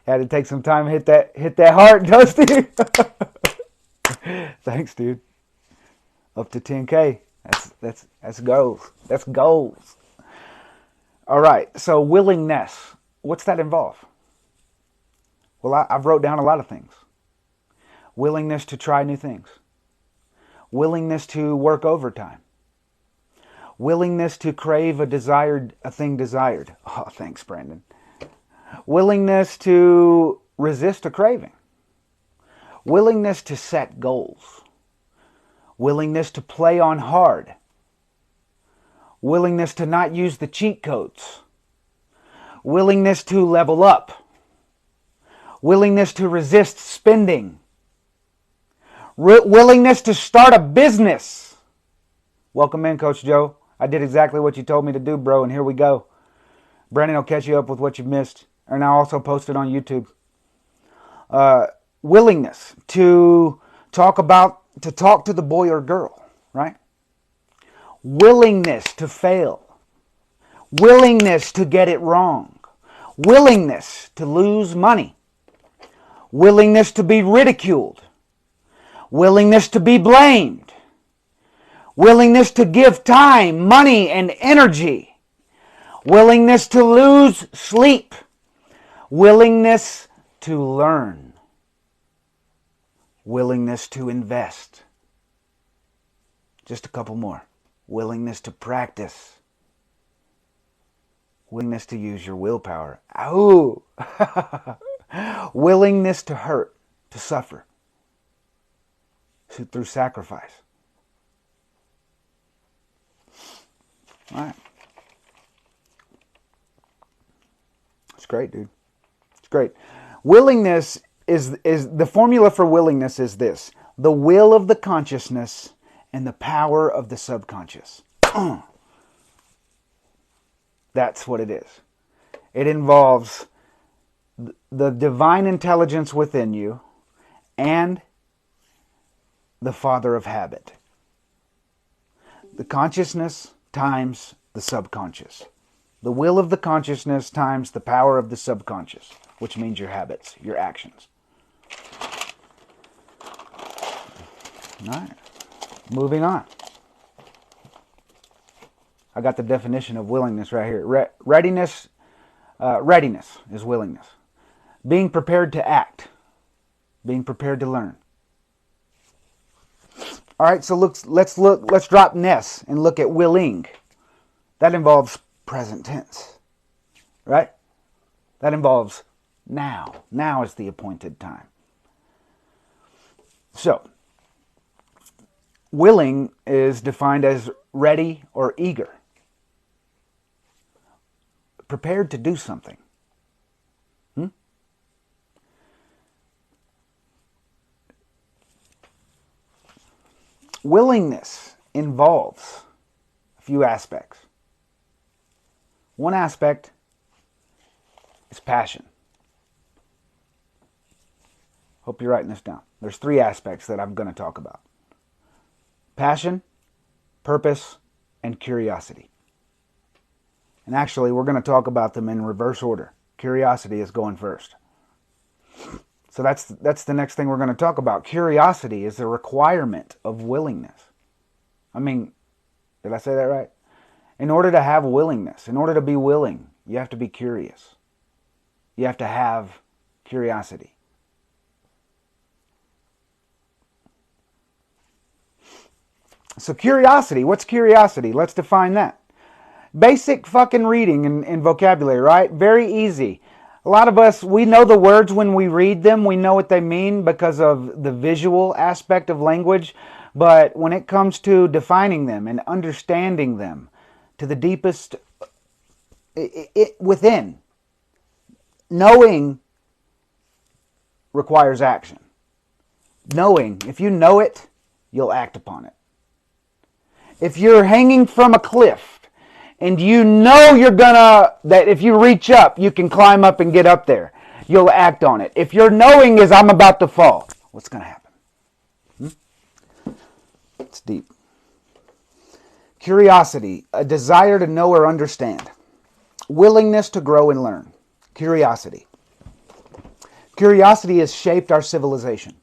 Had to take some time to hit that heart, Dusty. Thanks, dude. Up to 10K. That's goals. That's goals. All right. So willingness. What's that involve? Well, I've wrote down a lot of things. Willingness to try new things. Willingness to work overtime. Willingness to crave a thing desired. Oh, thanks, Brandon. Willingness to resist a craving. Willingness to set goals. Willingness to play on hard. Willingness to not use the cheat codes. Willingness to level up. Willingness to resist spending. Willingness to start a business. Welcome in, Coach Joe. I did exactly what you told me to do, bro, and here we go. Brandon will catch you up with what you've missed, and I'll also post it on YouTube. Willingness to talk to the boy or girl, right? Willingness to fail. Willingness to get it wrong. Willingness to lose money. Willingness to be ridiculed. Willingness to be blamed. Willingness to give time, money, and energy. Willingness to lose sleep. Willingness to learn. Willingness to invest. Just a couple more. Willingness to practice. Willingness to use your willpower. Ooh. Willingness to hurt, to suffer. Through sacrifice. All right. It's great, dude. It's great. Willingness is the formula for willingness is this: the will of the consciousness and the power of the subconscious. That's what it is. It involves the divine intelligence within you and the father of habit. The consciousness times the subconscious. The will of the consciousness times the power of the subconscious, which means your habits, your actions. All right. Moving on. I got the definition of willingness right here. Readiness is willingness. Being prepared to act. Being prepared to learn. All right, so let's drop ness and look at willing. That involves present tense, right? That involves now. Now is the appointed time. So, willing is defined as ready or eager. Prepared to do something. Willingness involves a few aspects. One aspect is passion. Hope you're writing this down. There's 3 aspects that I'm going to talk about. Passion, purpose, and curiosity. And actually, we're going to talk about them in reverse order. Curiosity is going first. So that's the next thing we're going to talk about. Curiosity is a requirement of willingness. I mean, did I say that right? In order to have willingness, in order to be willing, you have to be curious. You have to have curiosity. So curiosity, what's curiosity? Let's define that. Basic fucking reading and vocabulary, right? Very easy. A lot of us, we know the words when we read them. We know what they mean because of the visual aspect of language. But when it comes to defining them and understanding them to the deepest within, knowing requires action. Knowing, if you know it, you'll act upon it. If you're hanging from a cliff, and you know that if you reach up, you can climb up and get up there, you'll act on it. If your knowing is, I'm about to fall, what's going to happen? It's deep. Curiosity, a desire to know or understand. Willingness to grow and learn. Curiosity. Curiosity has shaped our civilization.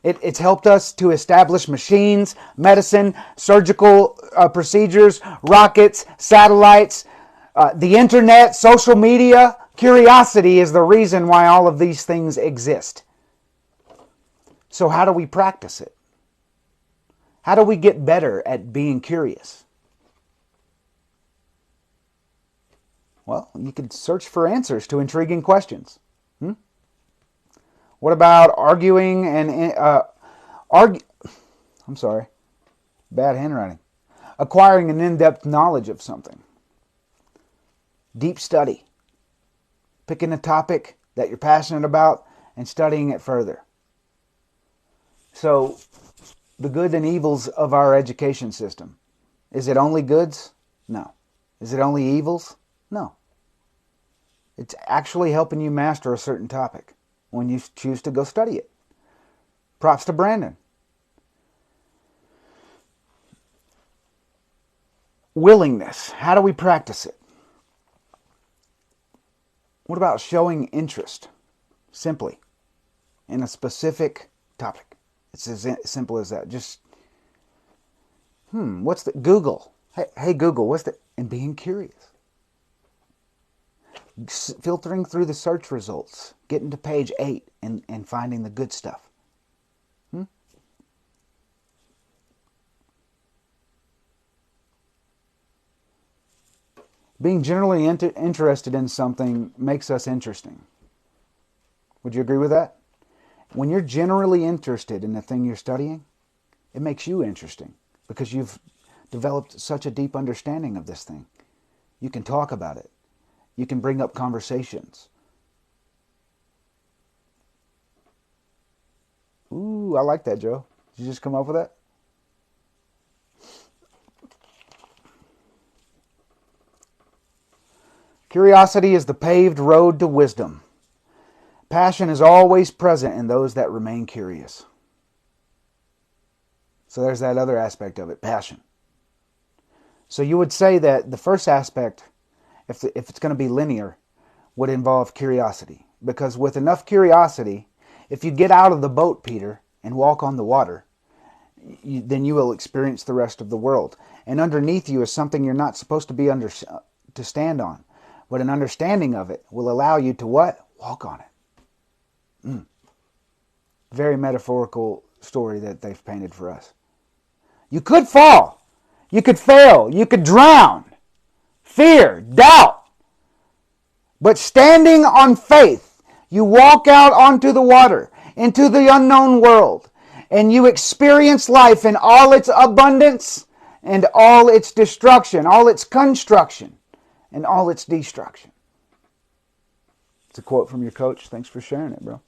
It's helped us to establish machines, medicine, surgical procedures, rockets, satellites, the internet, social media. Curiosity is the reason why all of these things exist. So how do we practice it? How do we get better at being curious? Well, you could search for answers to intriguing questions. What about arguing and bad handwriting. Acquiring an in-depth knowledge of something. Deep study. Picking a topic that you're passionate about and studying it further. So, the good and evils of our education system. Is it only goods? No. Is it only evils? No. It's actually helping you master a certain topic when you choose to go study it. Props to Brandon. Willingness. How do we practice it? What about showing interest? Simply. In a specific topic. It's as simple as that. Just, what's the, Google. Hey Google, what's the, and being curious. Filtering through the search results, getting to page 8 and finding the good stuff. Being generally interested in something makes us interesting. Would you agree with that? When you're generally interested in the thing you're studying, it makes you interesting because you've developed such a deep understanding of this thing. You can talk about it. You can bring up conversations. Ooh, I like that, Joe. Did you just come up with that? Curiosity is the paved road to wisdom. Passion is always present in those that remain curious. So there's that other aspect of it, passion. So you would say that the first aspect if it's going to be linear, would involve curiosity. Because with enough curiosity, if you get out of the boat, Peter, and walk on the water, then you will experience the rest of the world. And underneath you is something you're not supposed to be to stand on. But an understanding of it will allow you to what? Walk on it. Very metaphorical story that they've painted for us. You could fall. You could fail. You could drown. Fear, doubt. But standing on faith, you walk out onto the water, into the unknown world, and you experience life in all its abundance and all its destruction, all its construction, and all its destruction. It's a quote from your coach. Thanks for sharing it, bro.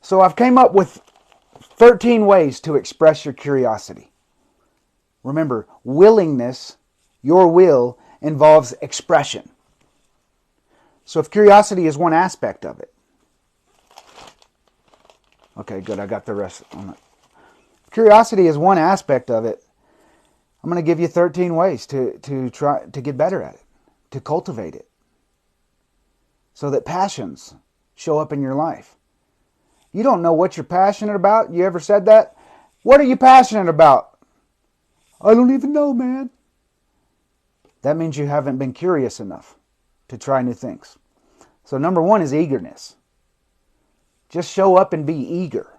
So I've came up with 13 ways to express your curiosity. Remember, willingness, your will, involves expression. So if curiosity is one aspect of it. Okay, good. I got the rest on it. Curiosity is one aspect of it. I'm going to give you 13 ways to try to get better at it, to cultivate it, so that passions show up in your life. You don't know what you're passionate about. You ever said that? What are you passionate about? I don't even know, man. That means you haven't been curious enough to try new things. So number one is eagerness. Just show up and be eager.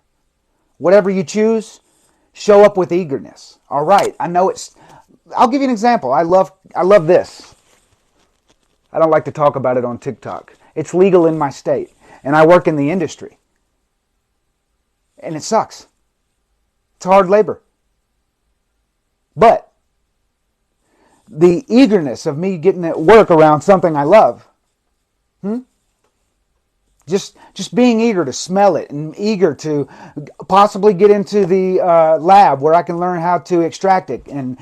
Whatever you choose, show up with eagerness. All right, I know I'll give you an example. I love this. I don't like to talk about it on TikTok. It's legal in my state, and I work in the industry. And it sucks. It's hard labor. But the eagerness of me getting at work around something I love, just being eager to smell it and eager to possibly get into the lab where I can learn how to extract it, and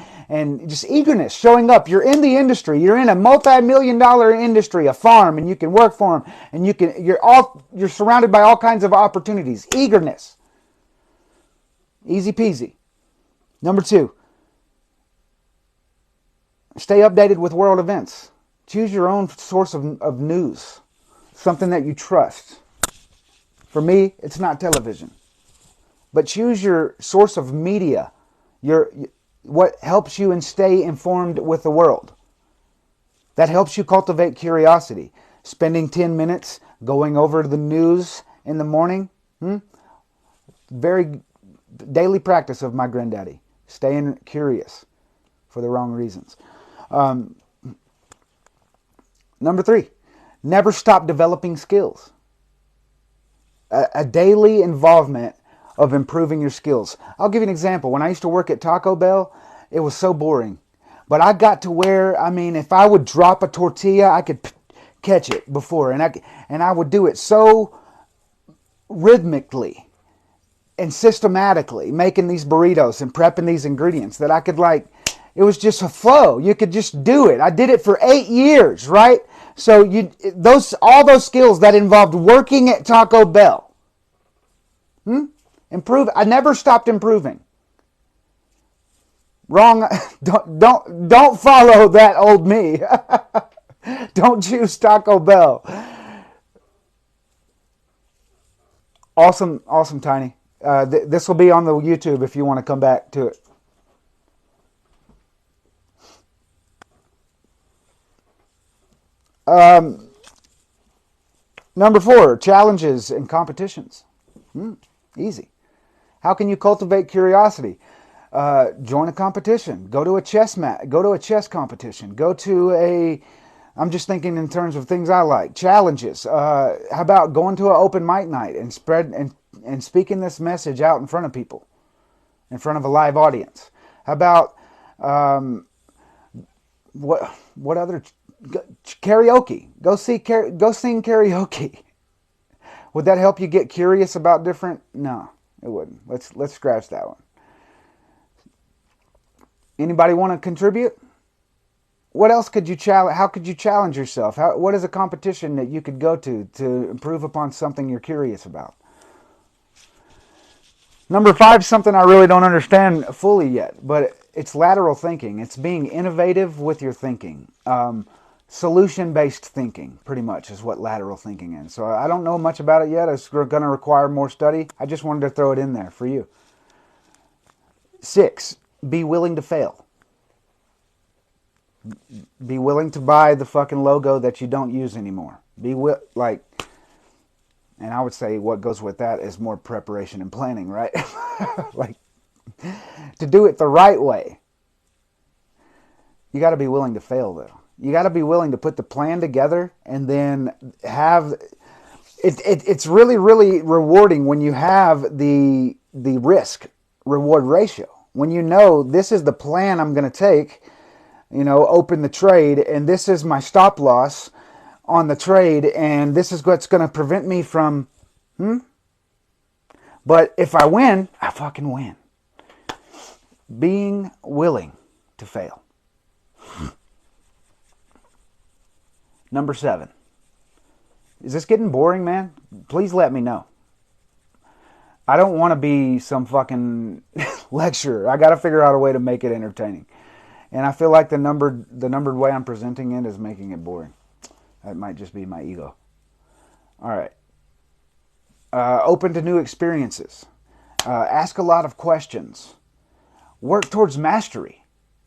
just eagerness, showing up. You're in the industry. You're in a multi-million-dollar industry, a farm, and you can work for them, and you're surrounded by all kinds of opportunities. Eagerness. Easy peasy. Number two, stay updated with world events. Choose your own source of news. Something that you trust. For me, it's not television. But choose your source of media. What helps you and stay informed with the world. That helps you cultivate curiosity. Spending 10 minutes going over the news in the morning. Very daily practice of my granddaddy. Staying curious for the wrong reasons. Number three, never stop developing skills. A daily involvement of improving your skills. I'll give you an example. When I used to work at Taco Bell, it was so boring. But I got to where, if I would drop a tortilla, I could catch it before. And I would do it so rhythmically and systematically, making these burritos and prepping these ingredients, that I could it was just a flow. You could just do it. I did it for 8 years, right? So all those skills that involved working at Taco Bell. I never stopped improving. Wrong. Don't follow that old me. Don't choose Taco Bell. Awesome, Tiny. This will be on the YouTube if you want to come back to it. Number 4, challenges and competitions. Easy. How can you cultivate curiosity? Join a competition. Go to a chess match. Go to a chess competition. I'm just thinking in terms of things I like. Challenges. How about going to an open mic night and speaking this message out in front of people, in front of a live audience? How about what other karaoke? Go sing karaoke. Would that help you get curious about different? No, it wouldn't. Let's scratch that one. Anybody want to contribute? What else could you challenge? How could you challenge yourself? What is a competition that you could go to improve upon something you're curious about? Number 5, something I really don't understand fully yet, but It's lateral thinking. It's being innovative with your thinking. Solution-based thinking, pretty much, is what lateral thinking is. So I don't know much about it yet. It's going to require more study. I just wanted to throw it in there for you. 6, be willing to fail. Be willing to buy the fucking logo that you don't use anymore. And I would say what goes with that is more preparation and planning, right? Like, to do it the right way, you got to be willing to fail, though. You got to be willing to put the plan together and then have it. It's really, really rewarding when you have the risk reward ratio. When you know this is the plan I'm going to take, open the trade, and this is my stop loss on the trade, and this is what's going to prevent me from. But if I win, I fucking win. Being willing to fail. Number 7. Is this getting boring, man? Please let me know. I don't want to be some fucking lecturer. I got to figure out a way to make it entertaining. And I feel like the numbered way I'm presenting it is making it boring. That might just be my ego. All right. Open to new experiences. Ask a lot of questions. Work towards mastery.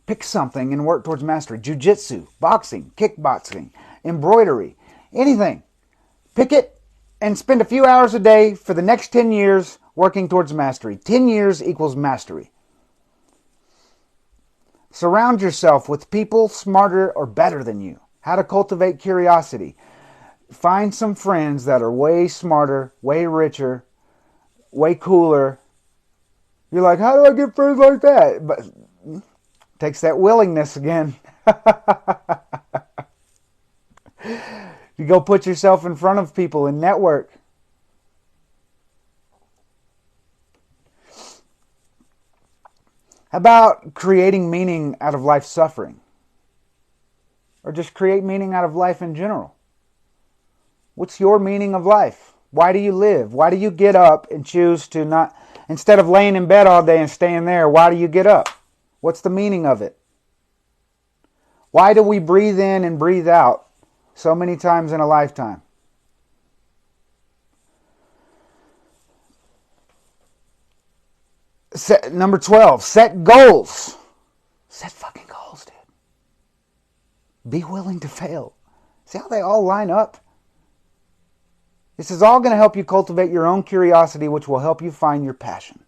Pick something and work towards mastery. Jiu-jitsu, boxing, kickboxing, embroidery, anything. Pick it and spend a few hours a day for the next 10 years working towards mastery. 10 years equals mastery. Surround yourself with people smarter or better than you. How to cultivate curiosity. Find some friends that are way smarter, way richer, way cooler. You're like, how do I get friends like that? But takes that willingness again. You go put yourself in front of people and network. How about creating meaning out of life's suffering? Or just create meaning out of life in general? What's your meaning of life? Why do you live? Why do you get up and choose to not, instead of laying in bed all day and staying there, why do you get up? What's the meaning of it? Why do we breathe in and breathe out so many times in a lifetime? Number 12, set goals. Set fucking goals, dude. Be willing to fail. See how they all line up? This is all going to help you cultivate your own curiosity, which will help you find your passion.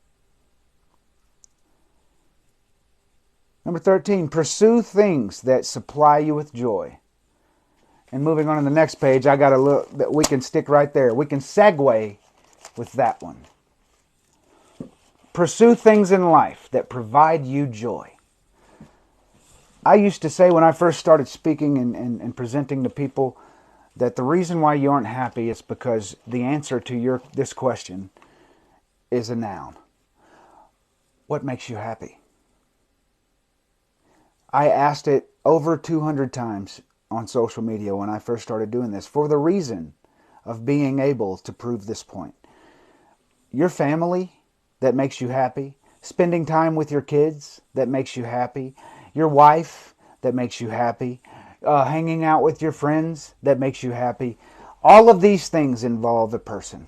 Number 13, pursue things that supply you with joy. And moving on to the next page, I got a little that we can stick right there. We can segue with that one. Pursue things in life that provide you joy. I used to say when I first started speaking and presenting to people that the reason why you aren't happy is because the answer to this question is a noun. What makes you happy? I asked it over 200 times on social media when I first started doing this for the reason of being able to prove this point. Your family, that makes you happy. Spending time with your kids, that makes you happy. Your wife, that makes you happy. Hanging out with your friends, that makes you happy. All of these things involve a person.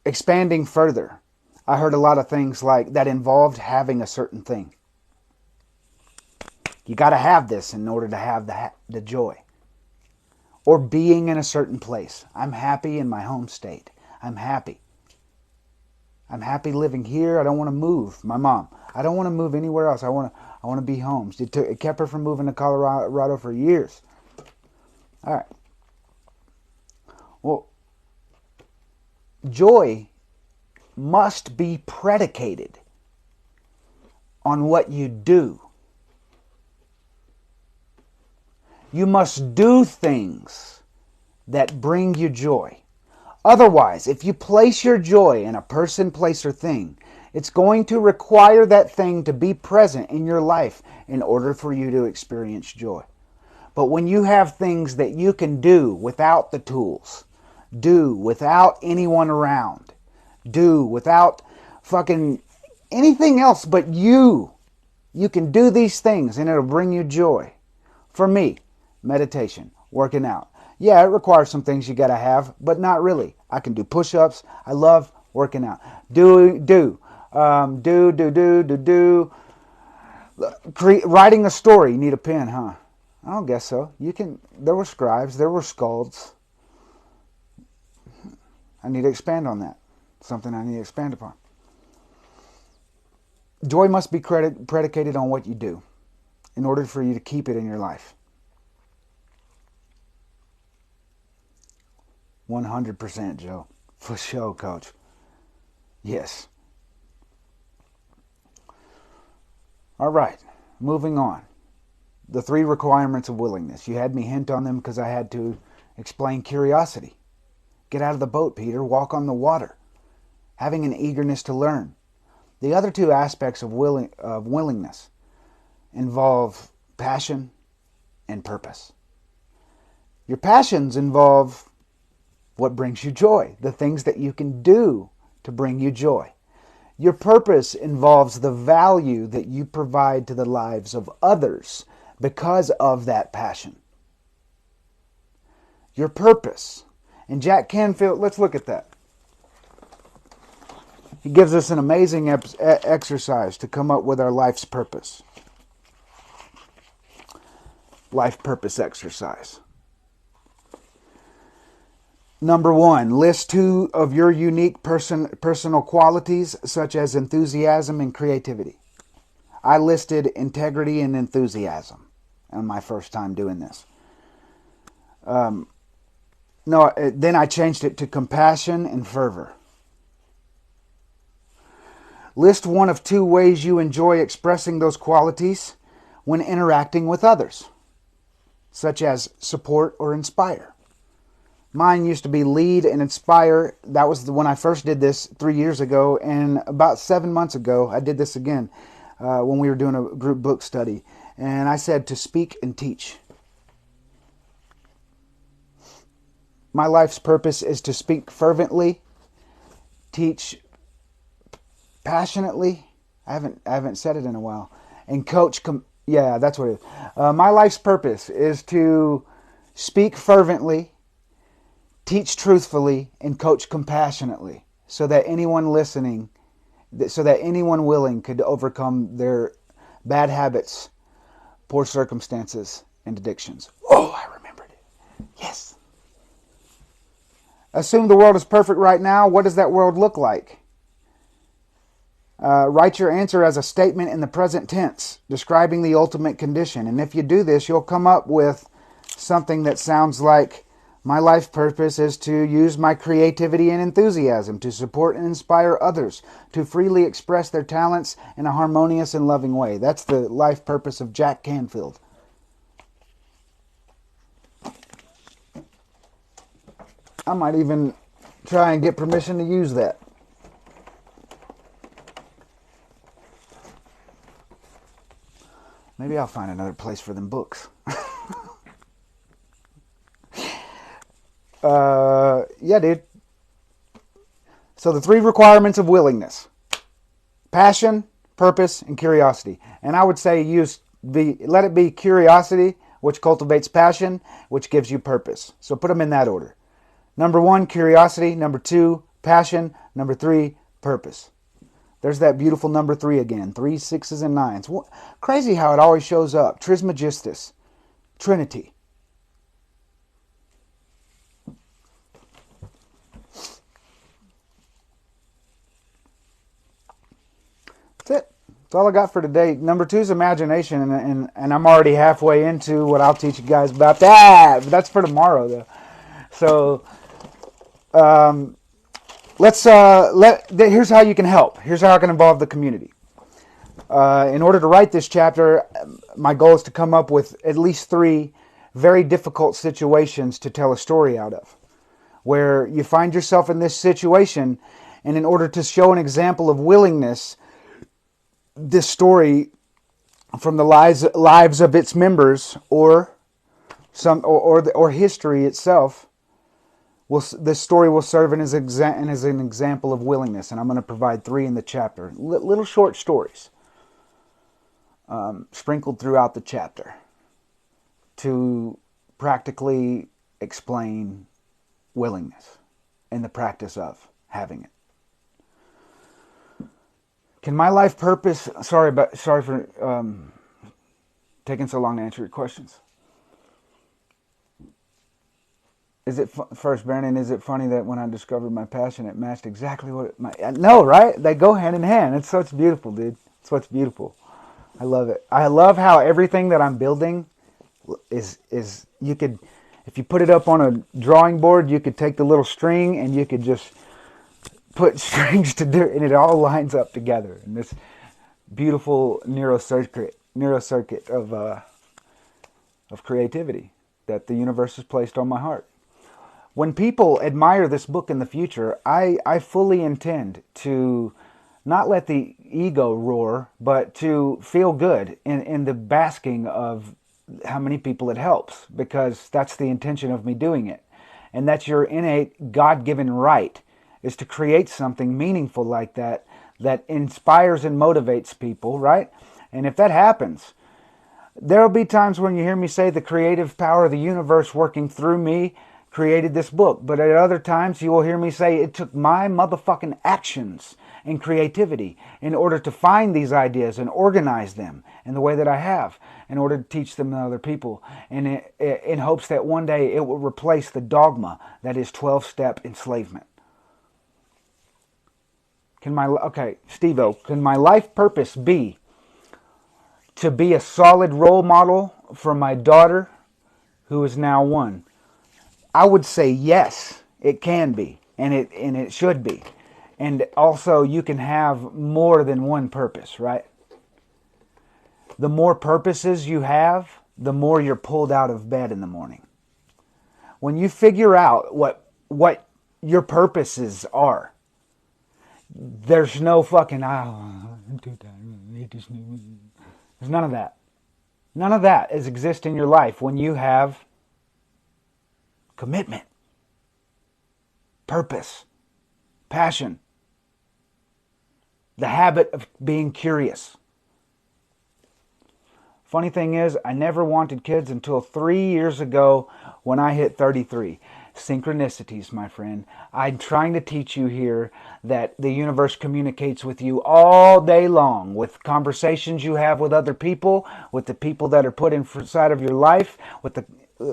Expanding further, I heard a lot of things like that involved having a certain thing. You got to have this in order to have the joy. Or being in a certain place. I'm happy in my home state. I'm happy. I'm happy living here. I don't want to move. My mom. I don't want to move anywhere else. I want to be home. It kept her from moving to Colorado for years. All right. Well, joy must be predicated on what you do. You must do things that bring you joy. Otherwise, if you place your joy in a person, place, or thing, it's going to require that thing to be present in your life in order for you to experience joy. But when you have things that you can do without the tools, do without anyone around, do without fucking anything else but you. You can do these things and it'll bring you joy. For me, meditation, working out. Yeah, it requires some things you got to have, but not really. I can do push-ups. I love working out. Writing a story. You need a pen, huh? I don't guess so. You can. There were scribes. There were skalds. I need to expand on that. Something I need to expand upon. Joy must be predicated on what you do in order for you to keep it in your life. 100%, Joe. For sure, Coach. Yes. All right. Moving on. The 3 requirements of willingness. You had me hint on them because I had to explain curiosity. Get out of the boat, Peter. Walk on the water. Having an eagerness to learn. The other 2 aspects of willingness involve passion and purpose. Your passions involve what brings you joy, the things that you can do to bring you joy. Your purpose involves the value that you provide to the lives of others because of that passion. Your purpose. And Jack Canfield, let's look at that. He gives us an amazing exercise to come up with our life's purpose. Life purpose exercise. Number 1, list 2 of your unique personal qualities, such as enthusiasm and creativity. I listed integrity and enthusiasm on my first time doing this. Then I changed it to compassion and fervor. List 1 of 2 ways you enjoy expressing those qualities when interacting with others, such as support or inspire. Mine used to be lead and inspire. That was when I first did this 3 years ago, and about 7 months ago I did this again when we were doing a group book study, and I said to speak and teach. My life's purpose is to speak fervently, teach passionately. I haven't said it in a while. And coach. Yeah, that's what it is. My life's purpose is to speak fervently, teach truthfully, and coach compassionately, so that anyone listening, so that anyone willing could overcome their bad habits, poor circumstances, and addictions. Oh, I remembered it. Yes. Assume the world is perfect right now. What does that world look like? Write your answer as a statement in the present tense, describing the ultimate condition. And if you do this, you'll come up with something that sounds like, my life purpose is to use my creativity and enthusiasm to support and inspire others to freely express their talents in a harmonious and loving way. That's the life purpose of Jack Canfield. I might even try and get permission to use that. Maybe I'll find another place for them books. Yeah, dude. So the 3 requirements of willingness: passion, purpose, and curiosity. And I would say let it be curiosity, which cultivates passion, which gives you purpose. So put them in that order. Number 1, curiosity. Number 2, passion. Number 3, purpose. There's that beautiful number 3 again. 3, 6s, and 9s. Crazy how it always shows up. Trismegistus. Trinity. That's it. That's all I got for today. Number 2 is imagination, and I'm already halfway into what I'll teach you guys about that. But that's for tomorrow, though. So, here's how you can help. Here's how I can involve the community. In order to write this chapter, my goal is to come up with at least 3 very difficult situations to tell a story out of, where you find yourself in this situation, and in order to show an example of willingness, this story from the lives of its members or history itself This story will serve as an example of willingness, and I'm going to provide 3 in the chapter. Little short stories sprinkled throughout the chapter to practically explain willingness and the practice of having it. Can my life purpose... Sorry for taking so long to answer your questions. First, Brandon, is it funny that when I discovered my passion, it matched exactly what no, right? They go hand in hand. It's so beautiful, dude. It's what's beautiful. I love it. I love how everything that I'm building is you could, if you put it up on a drawing board, you could take the little string and you could just put strings to do it, and it all lines up together in this beautiful neural circuit of creativity that the universe has placed on my heart. When people admire this book in the future, I fully intend to not let the ego roar, but to feel good in the basking of how many people it helps, because that's the intention of me doing it. And that's your innate God-given right, is to create something meaningful like that inspires and motivates people, right? And if that happens, there'll be times when you hear me say the creative power of the universe working through me created this book. But at other times you will hear me say it took my motherfucking actions and creativity in order to find these ideas and organize them in the way that I have, in order to teach them to other people, and in hopes that one day it will replace the dogma that is 12-step enslavement. Steve-O, can my life purpose be to be a solid role model for my daughter, who is now 1? I would say yes, it can be, and it should be. And also, you can have more than one purpose, right? The more purposes you have, the more you're pulled out of bed in the morning. When you figure out what your purposes are, there's no fucking, I'm too tired. There's none of that. None of that exists in your life when you have commitment, purpose, passion, the habit of being curious. Funny thing is, I never wanted kids until 3 years ago when I hit 33. Synchronicities, my friend. I'm trying to teach you here that the universe communicates with you all day long, with conversations you have with other people, with the people that are put inside of your life,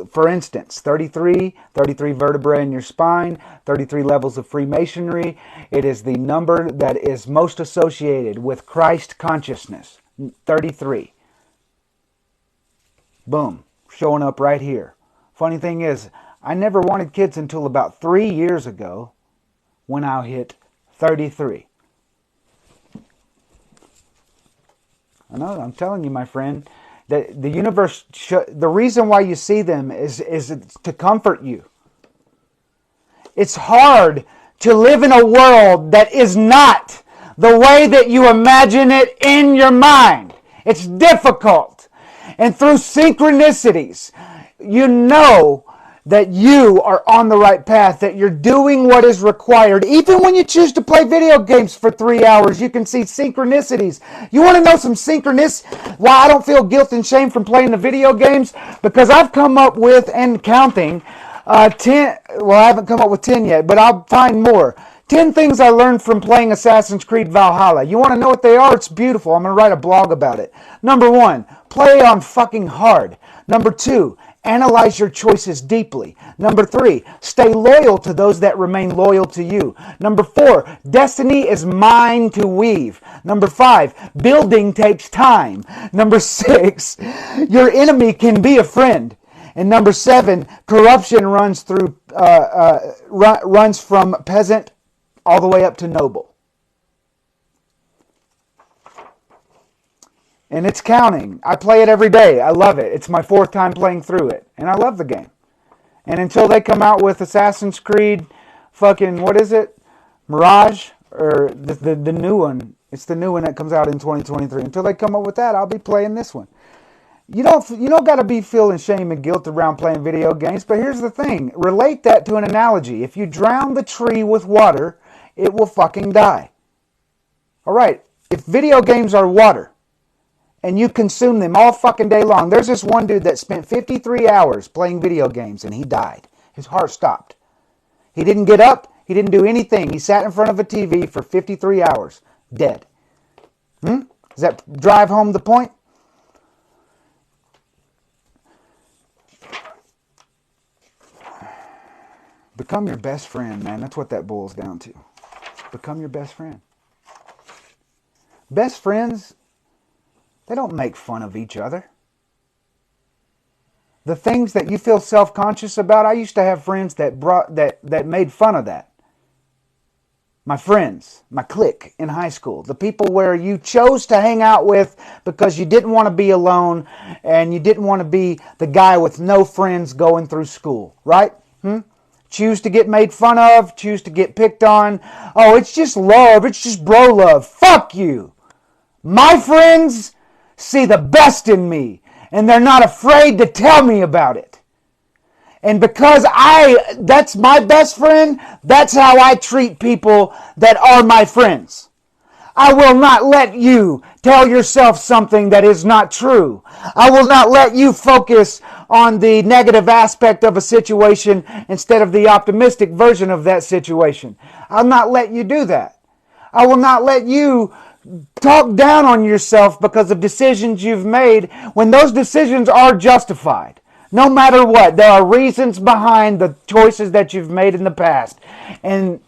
for instance, 33 vertebrae in your spine, 33 levels of Freemasonry. It is the number that is most associated with Christ consciousness. 33. Boom. Showing up right here. Funny thing is, I never wanted kids until about 3 years ago when I hit 33. I know, I'm telling you, my friend, that the universe, the reason why you see them is to comfort you. It's hard to live in a world that is not the way that you imagine it in your mind. It's difficult. And through synchronicities, you know that you are on the right path, that you're doing what is required. Even when you choose to play video games for 3 hours, you can see synchronicities. You want to know some why I don't feel guilt and shame from playing the video games? Because I've come up with, and counting, 10, well, I haven't come up with 10 yet, but I'll find more. 10 things I learned from playing Assassin's Creed Valhalla. You want to know what they are? It's beautiful. I'm going to write a blog about it. Number 1, play on fucking hard. Number 2, analyze your choices deeply. Number 3, stay loyal to those that remain loyal to you. Number 4, destiny is mine to weave. Number 5, building takes time. Number 6, your enemy can be a friend. And number 7, corruption runs from peasant all the way up to noble. And it's counting. I play it every day. I love it. It's my 4th time playing through it. And I love the game. And until they come out with Assassin's Creed fucking, what is it? Mirage? Or the new one. It's the new one that comes out in 2023. Until they come up with that, I'll be playing this one. You don't got to be feeling shame and guilt around playing video games, but here's the thing. Relate that to an analogy. If you drown the tree with water, it will fucking die. All right, if video games are water and you consume them all fucking day long, there's this one dude that spent 53 hours playing video games and he died. His heart stopped. He didn't get up. He didn't do anything. He sat in front of a TV for 53 hours, dead. Does that drive home the point? Become your best friend, man. That's what that boils down to. Become your best friend. Best friends, they don't make fun of each other. The things that you feel self-conscious about, I used to have friends that made fun of that. My friends, my clique in high school, the people where you chose to hang out with because you didn't want to be alone and you didn't want to be the guy with no friends going through school, right? Choose to get made fun of, choose to get picked on. Oh, it's just love, it's just bro love. Fuck you. My friends see the best in me and they're not afraid to tell me about it. And because that's my best friend, that's how I treat people that are my friends. I will not let you tell yourself something that is not true. I will not let you focus on the negative aspect of a situation instead of the optimistic version of that situation. I'll not let you do that. I will not let you talk down on yourself because of decisions you've made when those decisions are justified. No matter what, there are reasons behind the choices that you've made in the past. And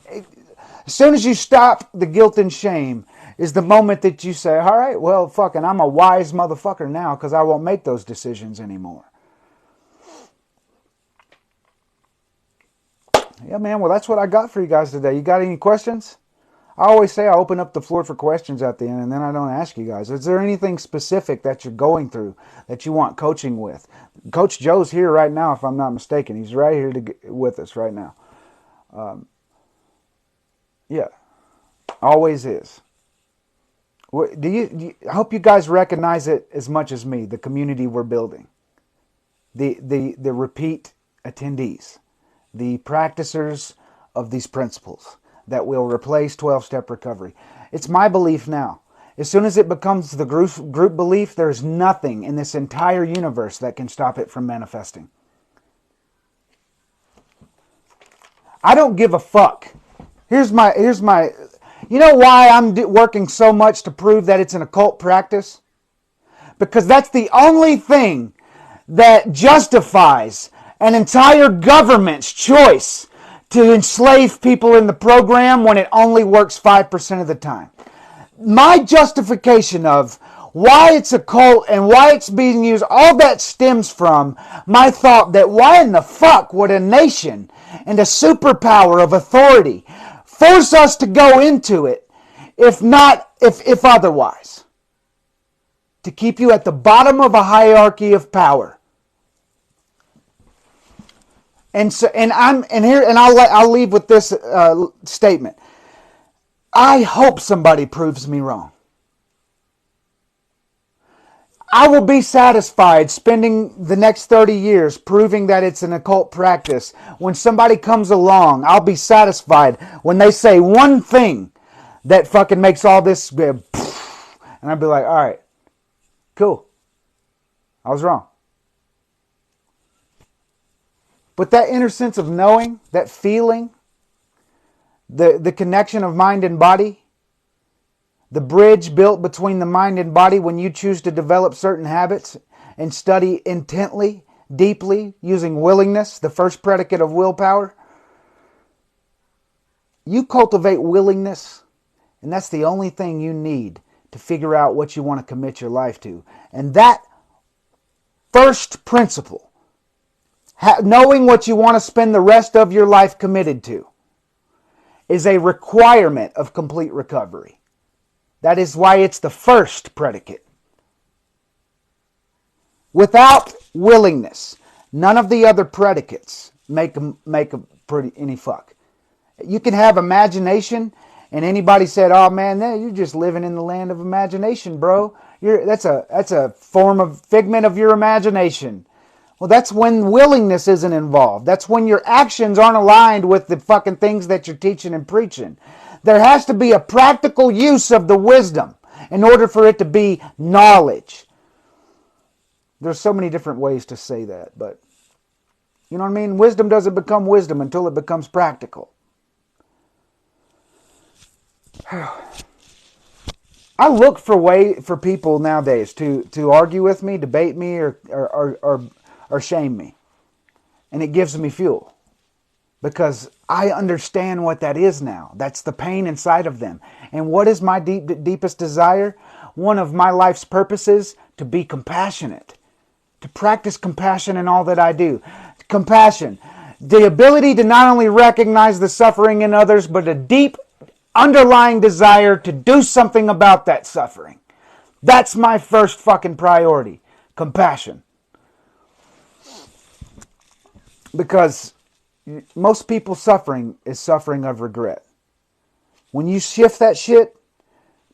as soon as you stop the guilt and shame is the moment that you say, all right, well, fucking, I'm a wise motherfucker now because I won't make those decisions anymore. Yeah, man, well, that's what I got for you guys today. You got any questions? I always say I open up the floor for questions at the end, and then I don't ask you guys. Is there anything specific that you're going through that you want coaching with? Coach Joe's here right now, if I'm not mistaken. He's right here with us right now. Yeah, always is. I hope you guys recognize it as much as me, the community we're building. The repeat attendees, the practicers of these principles that will replace 12-step recovery. It's my belief now. As soon as it becomes the group belief, there's nothing in this entire universe that can stop it from manifesting. I don't give a fuck. Here's my. You know why I'm working so much to prove that it's an occult practice? Because that's the only thing that justifies an entire government's choice to enslave people in the program when it only works 5% of the time. My justification of why it's occult and why it's being used, all that stems from my thought that why in the fuck would a nation and a superpower of authority force us to go into it if otherwise? To keep you at the bottom of a hierarchy of power. I'll leave with this statement. I hope somebody proves me wrong. I will be satisfied spending the next 30 years proving that it's an occult practice. When somebody comes along, I'll be satisfied when they say one thing that fucking makes all this, and I'll be like, all right, cool. I was wrong. But that inner sense of knowing, that feeling, the connection of mind and body, the bridge built between the mind and body when you choose to develop certain habits and study intently, deeply, using willingness, the first predicate of willpower. You cultivate willingness, and that's the only thing you need to figure out what you want to commit your life to. And that first principle, knowing what you want to spend the rest of your life committed to, is a requirement of complete recovery. That is why it's the first predicate. Without willingness, none of the other predicates make any fuck. You can have imagination, and anybody said, oh man, you're just living in the land of imagination, bro. That's a form of figment of your imagination. Well, that's when willingness isn't involved. That's when your actions aren't aligned with the fucking things that you're teaching and preaching. There has to be a practical use of the wisdom in order for it to be knowledge. There's so many different ways to say that, but you know what I mean? Wisdom doesn't become wisdom until it becomes practical. I look for people nowadays to argue with me, debate me, or shame me. And it gives me fuel. Because I understand what that is now. That's the pain inside of them. And what is my deepest desire? One of my life's purposes, to be compassionate. To practice compassion in all that I do. Compassion. The ability to not only recognize the suffering in others, but a deep underlying desire to do something about that suffering. That's my first fucking priority. Compassion. Because most people's suffering is suffering of regret. When you shift that shit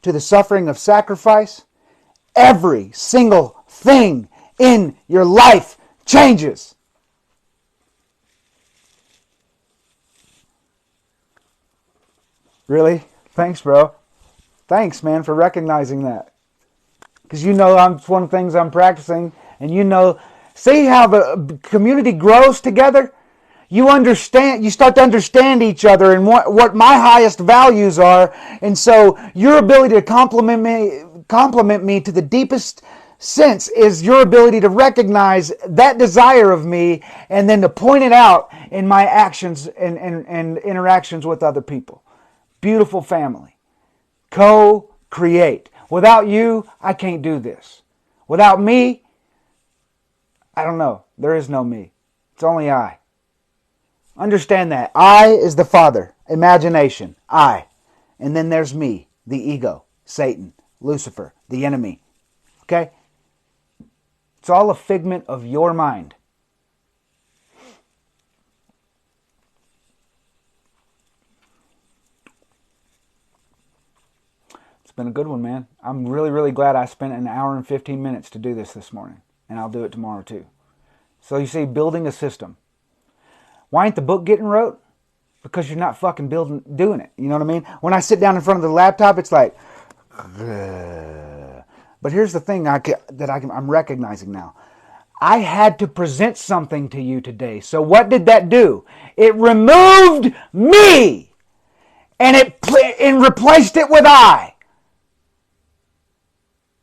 to the suffering of sacrifice, every single thing in your life changes. Really? Thanks, bro. Thanks, man, for recognizing that. Because you know it's one of the things I'm practicing. And you know, see how the community grows together? You start to understand each other and what my highest values are. And so your ability to compliment me to the deepest sense is your ability to recognize that desire of me and then to point it out in my actions and interactions with other people. Beautiful family. Co-create. Without you, I can't do this. Without me, I don't know. There is no me. It's only I. Understand that. I is the Father. Imagination. I. And then there's me, the ego, Satan, Lucifer, the enemy. Okay? It's all a figment of your mind. It's been a good one, man. I'm really, really glad I spent an hour and 15 minutes to do this morning. And I'll do it tomorrow too. So you see, building a system. Why ain't the book getting wrote? Because you're not fucking doing it. You know what I mean? When I sit down in front of the laptop, it's like... But here's the thing I'm recognizing now. I had to present something to you today. So what did that do? It removed me. And it replaced it with I.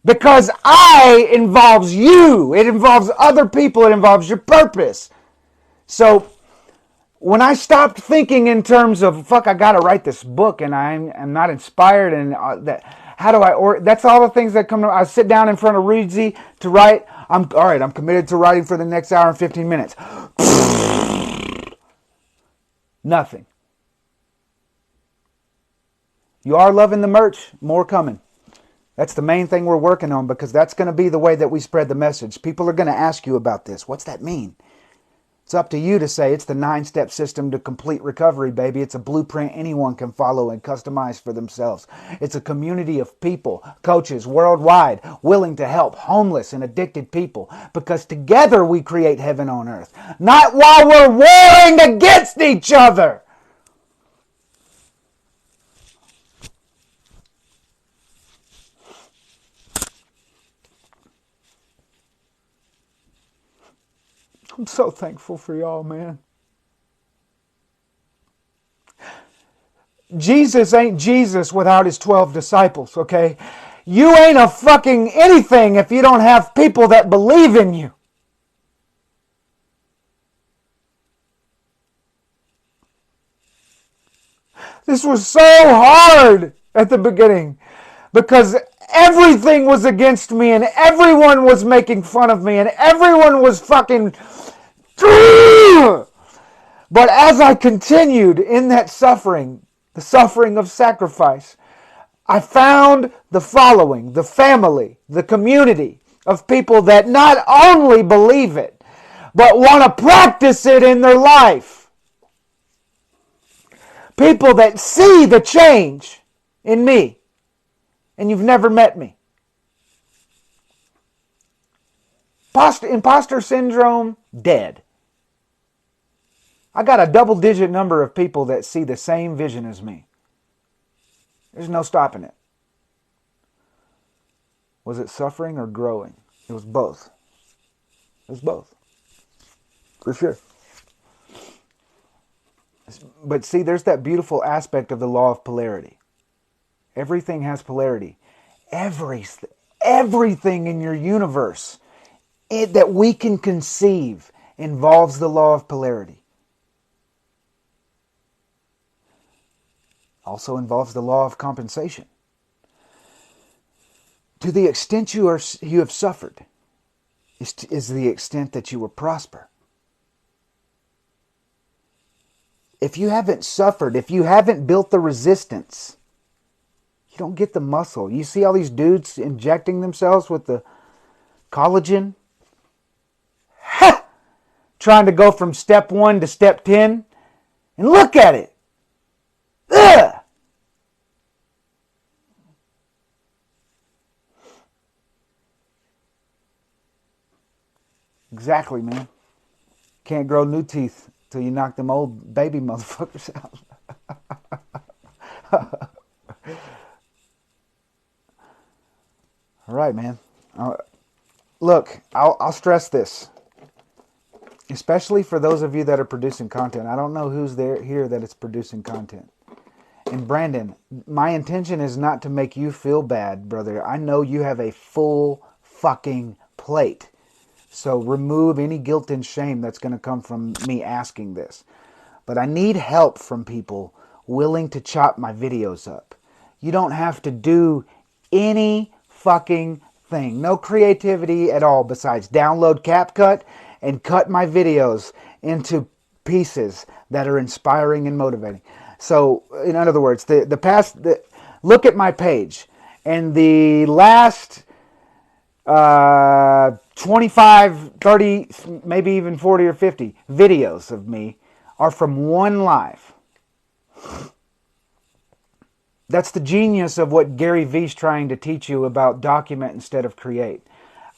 Because I involves you. It involves other people. It involves your purpose. So when I stopped thinking in terms of, fuck, I got to write this book and I'm not inspired and how do I, that's all the things that come to, I sit down in front of Reedsy to write. I'm committed to writing for the next hour and 15 minutes. Nothing. You are loving the merch? More coming. That's the main thing we're working on because that's going to be the way that we spread the message. People are going to ask you about this. What's that mean? It's up to you to say it's the 9-step system to complete recovery, baby. It's a blueprint anyone can follow and customize for themselves. It's a community of people, coaches worldwide, willing to help homeless and addicted people because together we create heaven on earth, not while we're warring against each other. I'm so thankful for y'all, man. Jesus ain't Jesus without his 12 disciples, okay? You ain't a fucking anything if you don't have people that believe in you. This was so hard at the beginning because everything was against me and everyone was making fun of me and everyone was fucking... But as I continued in that suffering, the suffering of sacrifice, I found the following, the family, the community of people that not only believe it, but want to practice it in their life. People that see the change in me. And you've never met me. Imposter syndrome, dead. I got a double-digit number of people that see the same vision as me. There's no stopping it. Was it suffering or growing? It was both. It was both. For sure. But see, there's that beautiful aspect of the law of polarity. Everything has polarity. Everything in your universe that we can conceive involves the law of polarity. Also involves the law of compensation. To the extent you have suffered is the extent that you will prosper. If you haven't suffered, if you haven't built the resistance, you don't get the muscle. You see all these dudes injecting themselves with the collagen? Ha! Trying to go from step 1 to step 10. And look at it. Ugh! Exactly, man. Can't grow new teeth till you knock them old baby motherfuckers out. All right, man. Look, I'll stress this, especially for those of you that are producing content. I don't know who's here that is producing content. And Brandon, my intention is not to make you feel bad, brother. I know you have a full fucking plate. So remove any guilt and shame that's going to come from me asking this. But I need help from people willing to chop my videos up. You don't have to do any fucking thing. No creativity at all besides download CapCut and cut my videos into pieces that are inspiring and motivating. So, in other words, look at my page. And the last 25, 30, maybe even 40 or 50 videos of me are from one live. That's the genius of what Gary Vee's trying to teach you about document instead of create.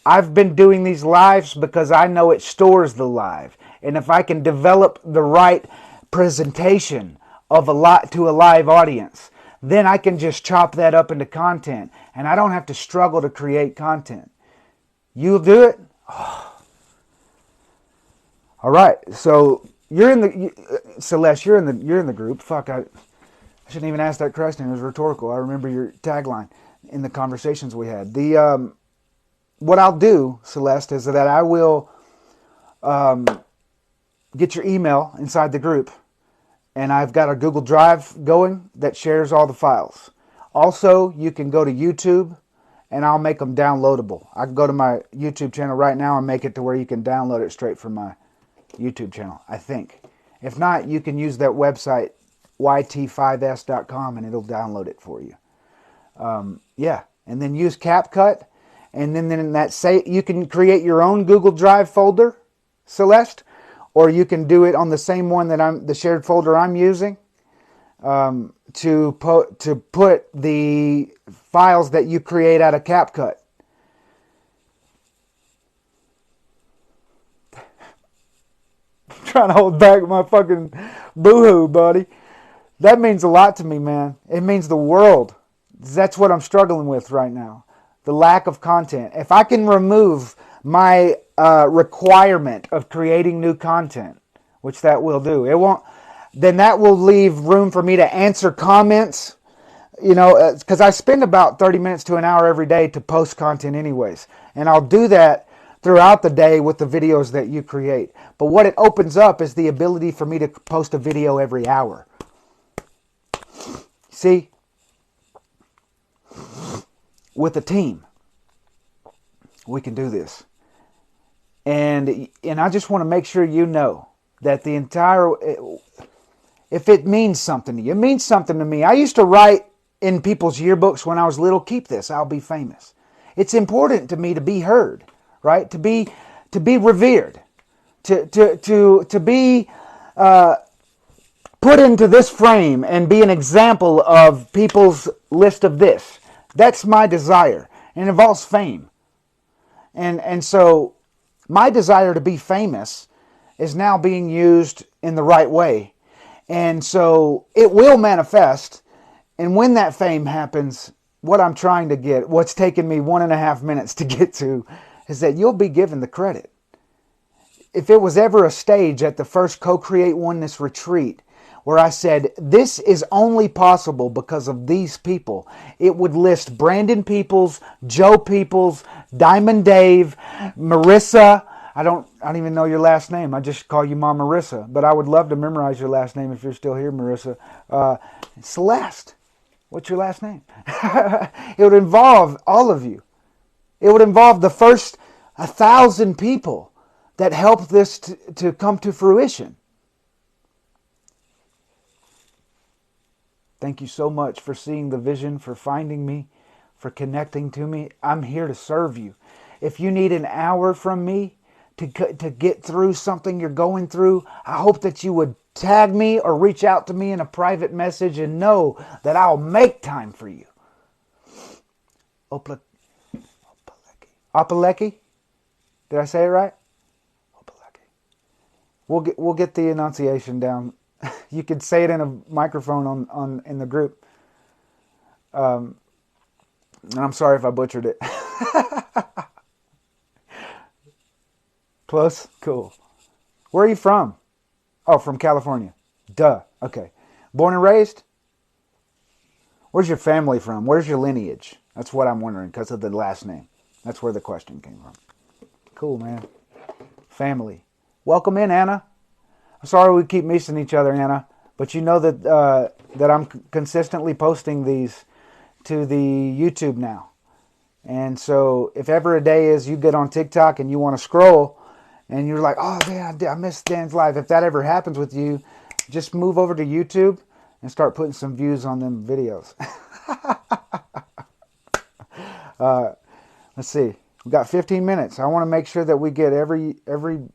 I've been doing these lives because I know it stores the live. And if I can develop the right presentation of to a live audience, then I can just chop that up into content. And I don't have to struggle to create content. You'll do it? Oh. All right. So you're in the Celeste. You're in the group. Fuck. I shouldn't even ask that question. It was rhetorical. I remember your tagline in the conversations we had. What I'll do, Celeste, is that I will get your email inside the group, and I've got a Google Drive going that shares all the files. Also, you can go to YouTube, and I'll make them downloadable. I can go to my YouTube channel right now and make it to where you can download it straight from my YouTube channel, I think. If not, you can use that website, yt5s.com, and it'll download it for you. Yeah, and then use CapCut, and then in that you can create your own Google Drive folder, Celeste, or you can do it on the same one that the shared folder I'm using. To put the files that you create out of CapCut. I'm trying to hold back my fucking boo-hoo, buddy. That means a lot to me, man. It means the world. That's what I'm struggling with right now. The lack of content. If I can remove my requirement of creating new content, which that will do, then that will leave room for me to answer comments, because I spend about 30 minutes to an hour every day to post content anyways. And I'll do that throughout the day with the videos that you create. But what it opens up is the ability for me to post a video every hour. See? With a team, we can do this. And I just want to make sure you know that if it means something to you, it means something to me. I used to write in people's yearbooks when I was little, keep this, I'll be famous. It's important to me to be heard, right? To be revered, to be put into this frame and be an example of people's list of this. That's my desire. And it involves fame. And so my desire to be famous is now being used in the right way. And so it will manifest. And when that fame happens, what I'm trying to get, what's taken me 1.5 minutes to get to, is that you'll be given the credit. If it was ever a stage at the first Co-Create Oneness retreat where I said, this is only possible because of these people, it would list Brandon Peoples, Joe Peoples, Diamond Dave, Marissa. I don't even know your last name. I just call you Mom Marissa. But I would love to memorize your last name if you're still here, Marissa. Celeste. What's your last name? It would involve all of you. It would involve the first 1,000 people that helped this to come to fruition. Thank you so much for seeing the vision, for finding me, for connecting to me. I'm here to serve you. If you need an hour from me to get through something you're going through, I hope that you would tag me or reach out to me in a private message and know that I'll make time for you. Opaleki? Did I say it right? Opaleki. We'll get the enunciation down. You could say it in a microphone in the group. And I'm sorry if I butchered it. Close? Cool. Where are you from? Oh, from California. Duh. Okay. Born and raised? Where's your family from? Where's your lineage? That's what I'm wondering because of the last name. That's where the question came from. Cool, man. Family. Welcome in, Anna. I'm sorry we keep missing each other, Anna, but you know that I'm consistently posting these to the YouTube now. And so if ever a day is you get on TikTok and you want to scroll and you're like, oh, man, I missed Dan's live. If that ever happens with you, just move over to YouTube and start putting some views on them videos. Let's see. We've got 15 minutes. I want to make sure that we get every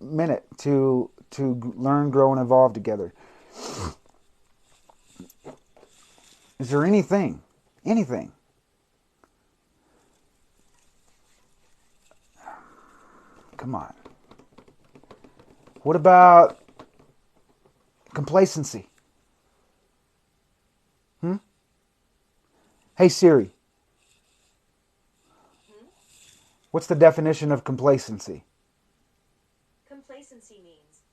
minute to learn, grow, and evolve together. Is there anything? Come on. What about complacency? Hey Siri. What's the definition of complacency? Complacency means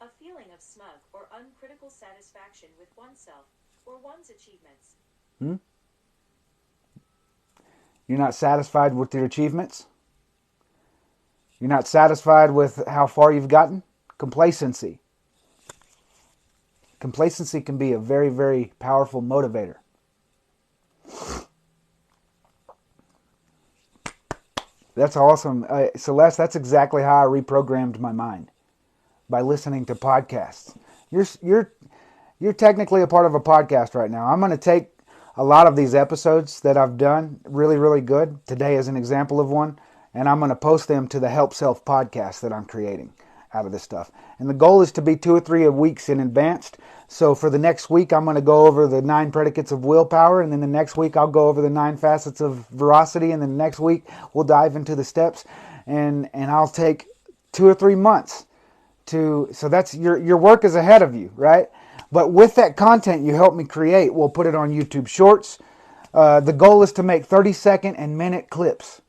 a feeling of smug or uncritical satisfaction with oneself or one's achievements. You're not satisfied with your achievements? You're not satisfied with how far you've gotten? Complacency. Complacency can be a very, very powerful motivator. That's awesome. Celeste, that's exactly how I reprogrammed my mind. By listening to podcasts. You're technically a part of a podcast right now. I'm going to take a lot of these episodes that I've done, really, really good. Today is an example of one. And I'm going to post them to the Help Self podcast that I'm creating out of this stuff. And the goal is to be 2 or 3 weeks in advance. So for the next week, I'm going to go over the 9 predicates of willpower. And then the next week, I'll go over the 9 facets of veracity. And then the next week, we'll dive into the steps. And I'll take 2 or 3 months to, so that's your work is ahead of you, right? But with that content you help me create, we'll put it on YouTube Shorts. The goal is to make 30-second and minute clips.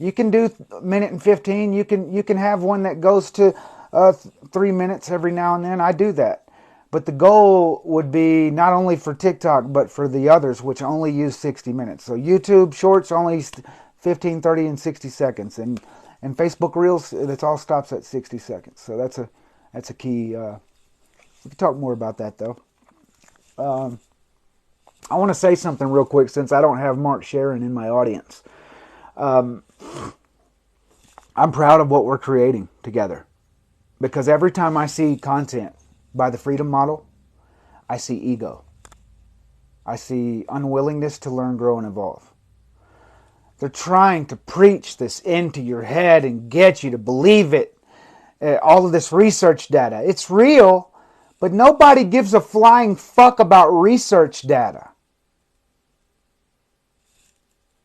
You can do minute and 15. You can have one that goes to 3 minutes every now and then. I do that. But the goal would be not only for TikTok, but for the others, which only use 60 minutes. So YouTube Shorts only 15, 30, and 60 seconds. And Facebook Reels, it all stops at 60 seconds. So that's a key. We can talk more about that, though. I want to say something real quick since I don't have Mark Sharon in my audience. I'm proud of what we're creating together. Because every time I see content by the Freedom Model, I see ego. I see unwillingness to learn, grow, and evolve. They're trying to preach this into your head and get you to believe it. All of this research data. It's real, but nobody gives a flying fuck about research data.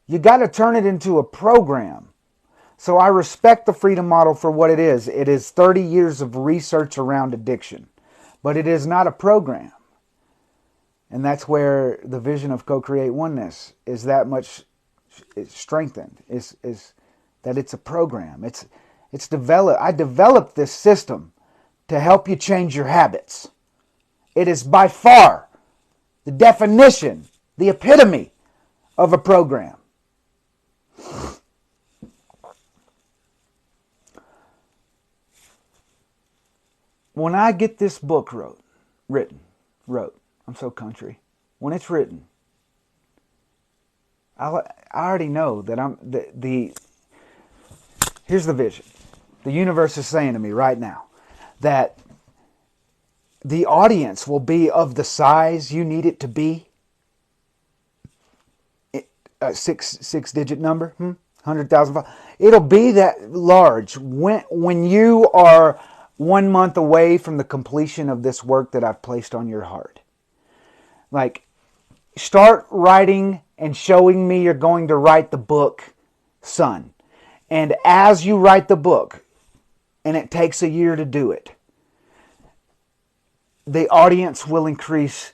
You got to turn it into a program. So I respect the freedom model for what it is. It is 30 years of research around addiction, but it is not a program. And that's where the vision of co-create oneness is that much strengthened, is that it's a program. It's developed. I developed this system to help you change your habits. It is by far the definition, the epitome of a program. When I get this book written, I'm so country. When it's written, I already know that I'm here's the vision. The universe is saying to me right now that the audience will be of the size you need it to be. A six-digit number, 100,000. It'll be that large when you are 1 month away from the completion of this work that I've placed on your heart. Like, start writing and showing me you're going to write the book, son. And as you write the book, and it takes a year to do it, the audience will increase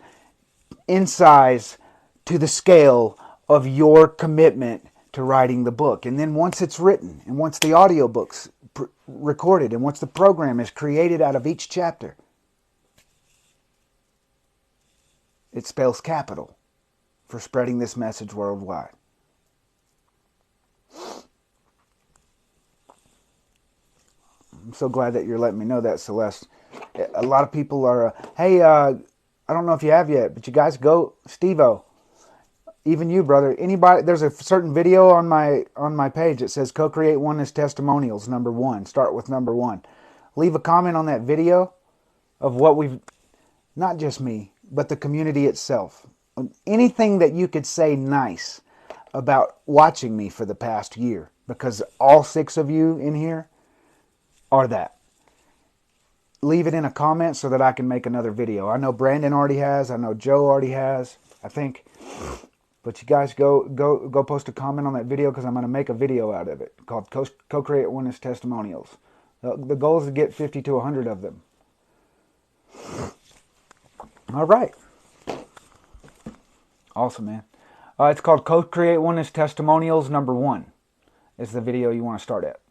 in size to the scale of your commitment to writing the book. And then once it's written, and once the audiobook's recorded, and once the program is created out of each chapter, it spells capital for spreading this message worldwide. I'm so glad that you're letting me know that, Celeste. A lot of people are, hey, I don't know if you have yet, but you guys go, Steve-O, even you, brother, anybody, there's a certain video on my page that says Co-Create Oneness Testimonials, number 1. Start with number 1. Leave a comment on that video of what we've, not just me, but the community itself. Anything that you could say nice about watching me for the past year, because all 6 of you in here are that. Leave it in a comment so that I can make another video. I know Brandon already has. I know Joe already has, I think. But you guys go post a comment on that video, because I'm going to make a video out of it called Co-Create Oneness Testimonials. The goal is to get 50 to 100 of them. All right. Awesome, man. It's called Co-Create Oneness Testimonials number 1. Is the video you want to start at.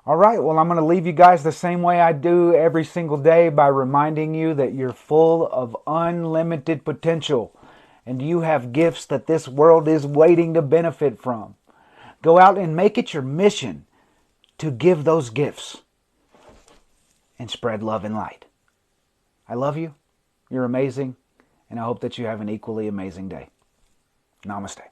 All right, well, I'm going to leave you guys the same way I do every single day, by reminding you that you're full of unlimited potential, and you have gifts that this world is waiting to benefit from. Go out and make it your mission to give those gifts and spread love and light. I love you. You're amazing, and I hope that you have an equally amazing day. Namaste.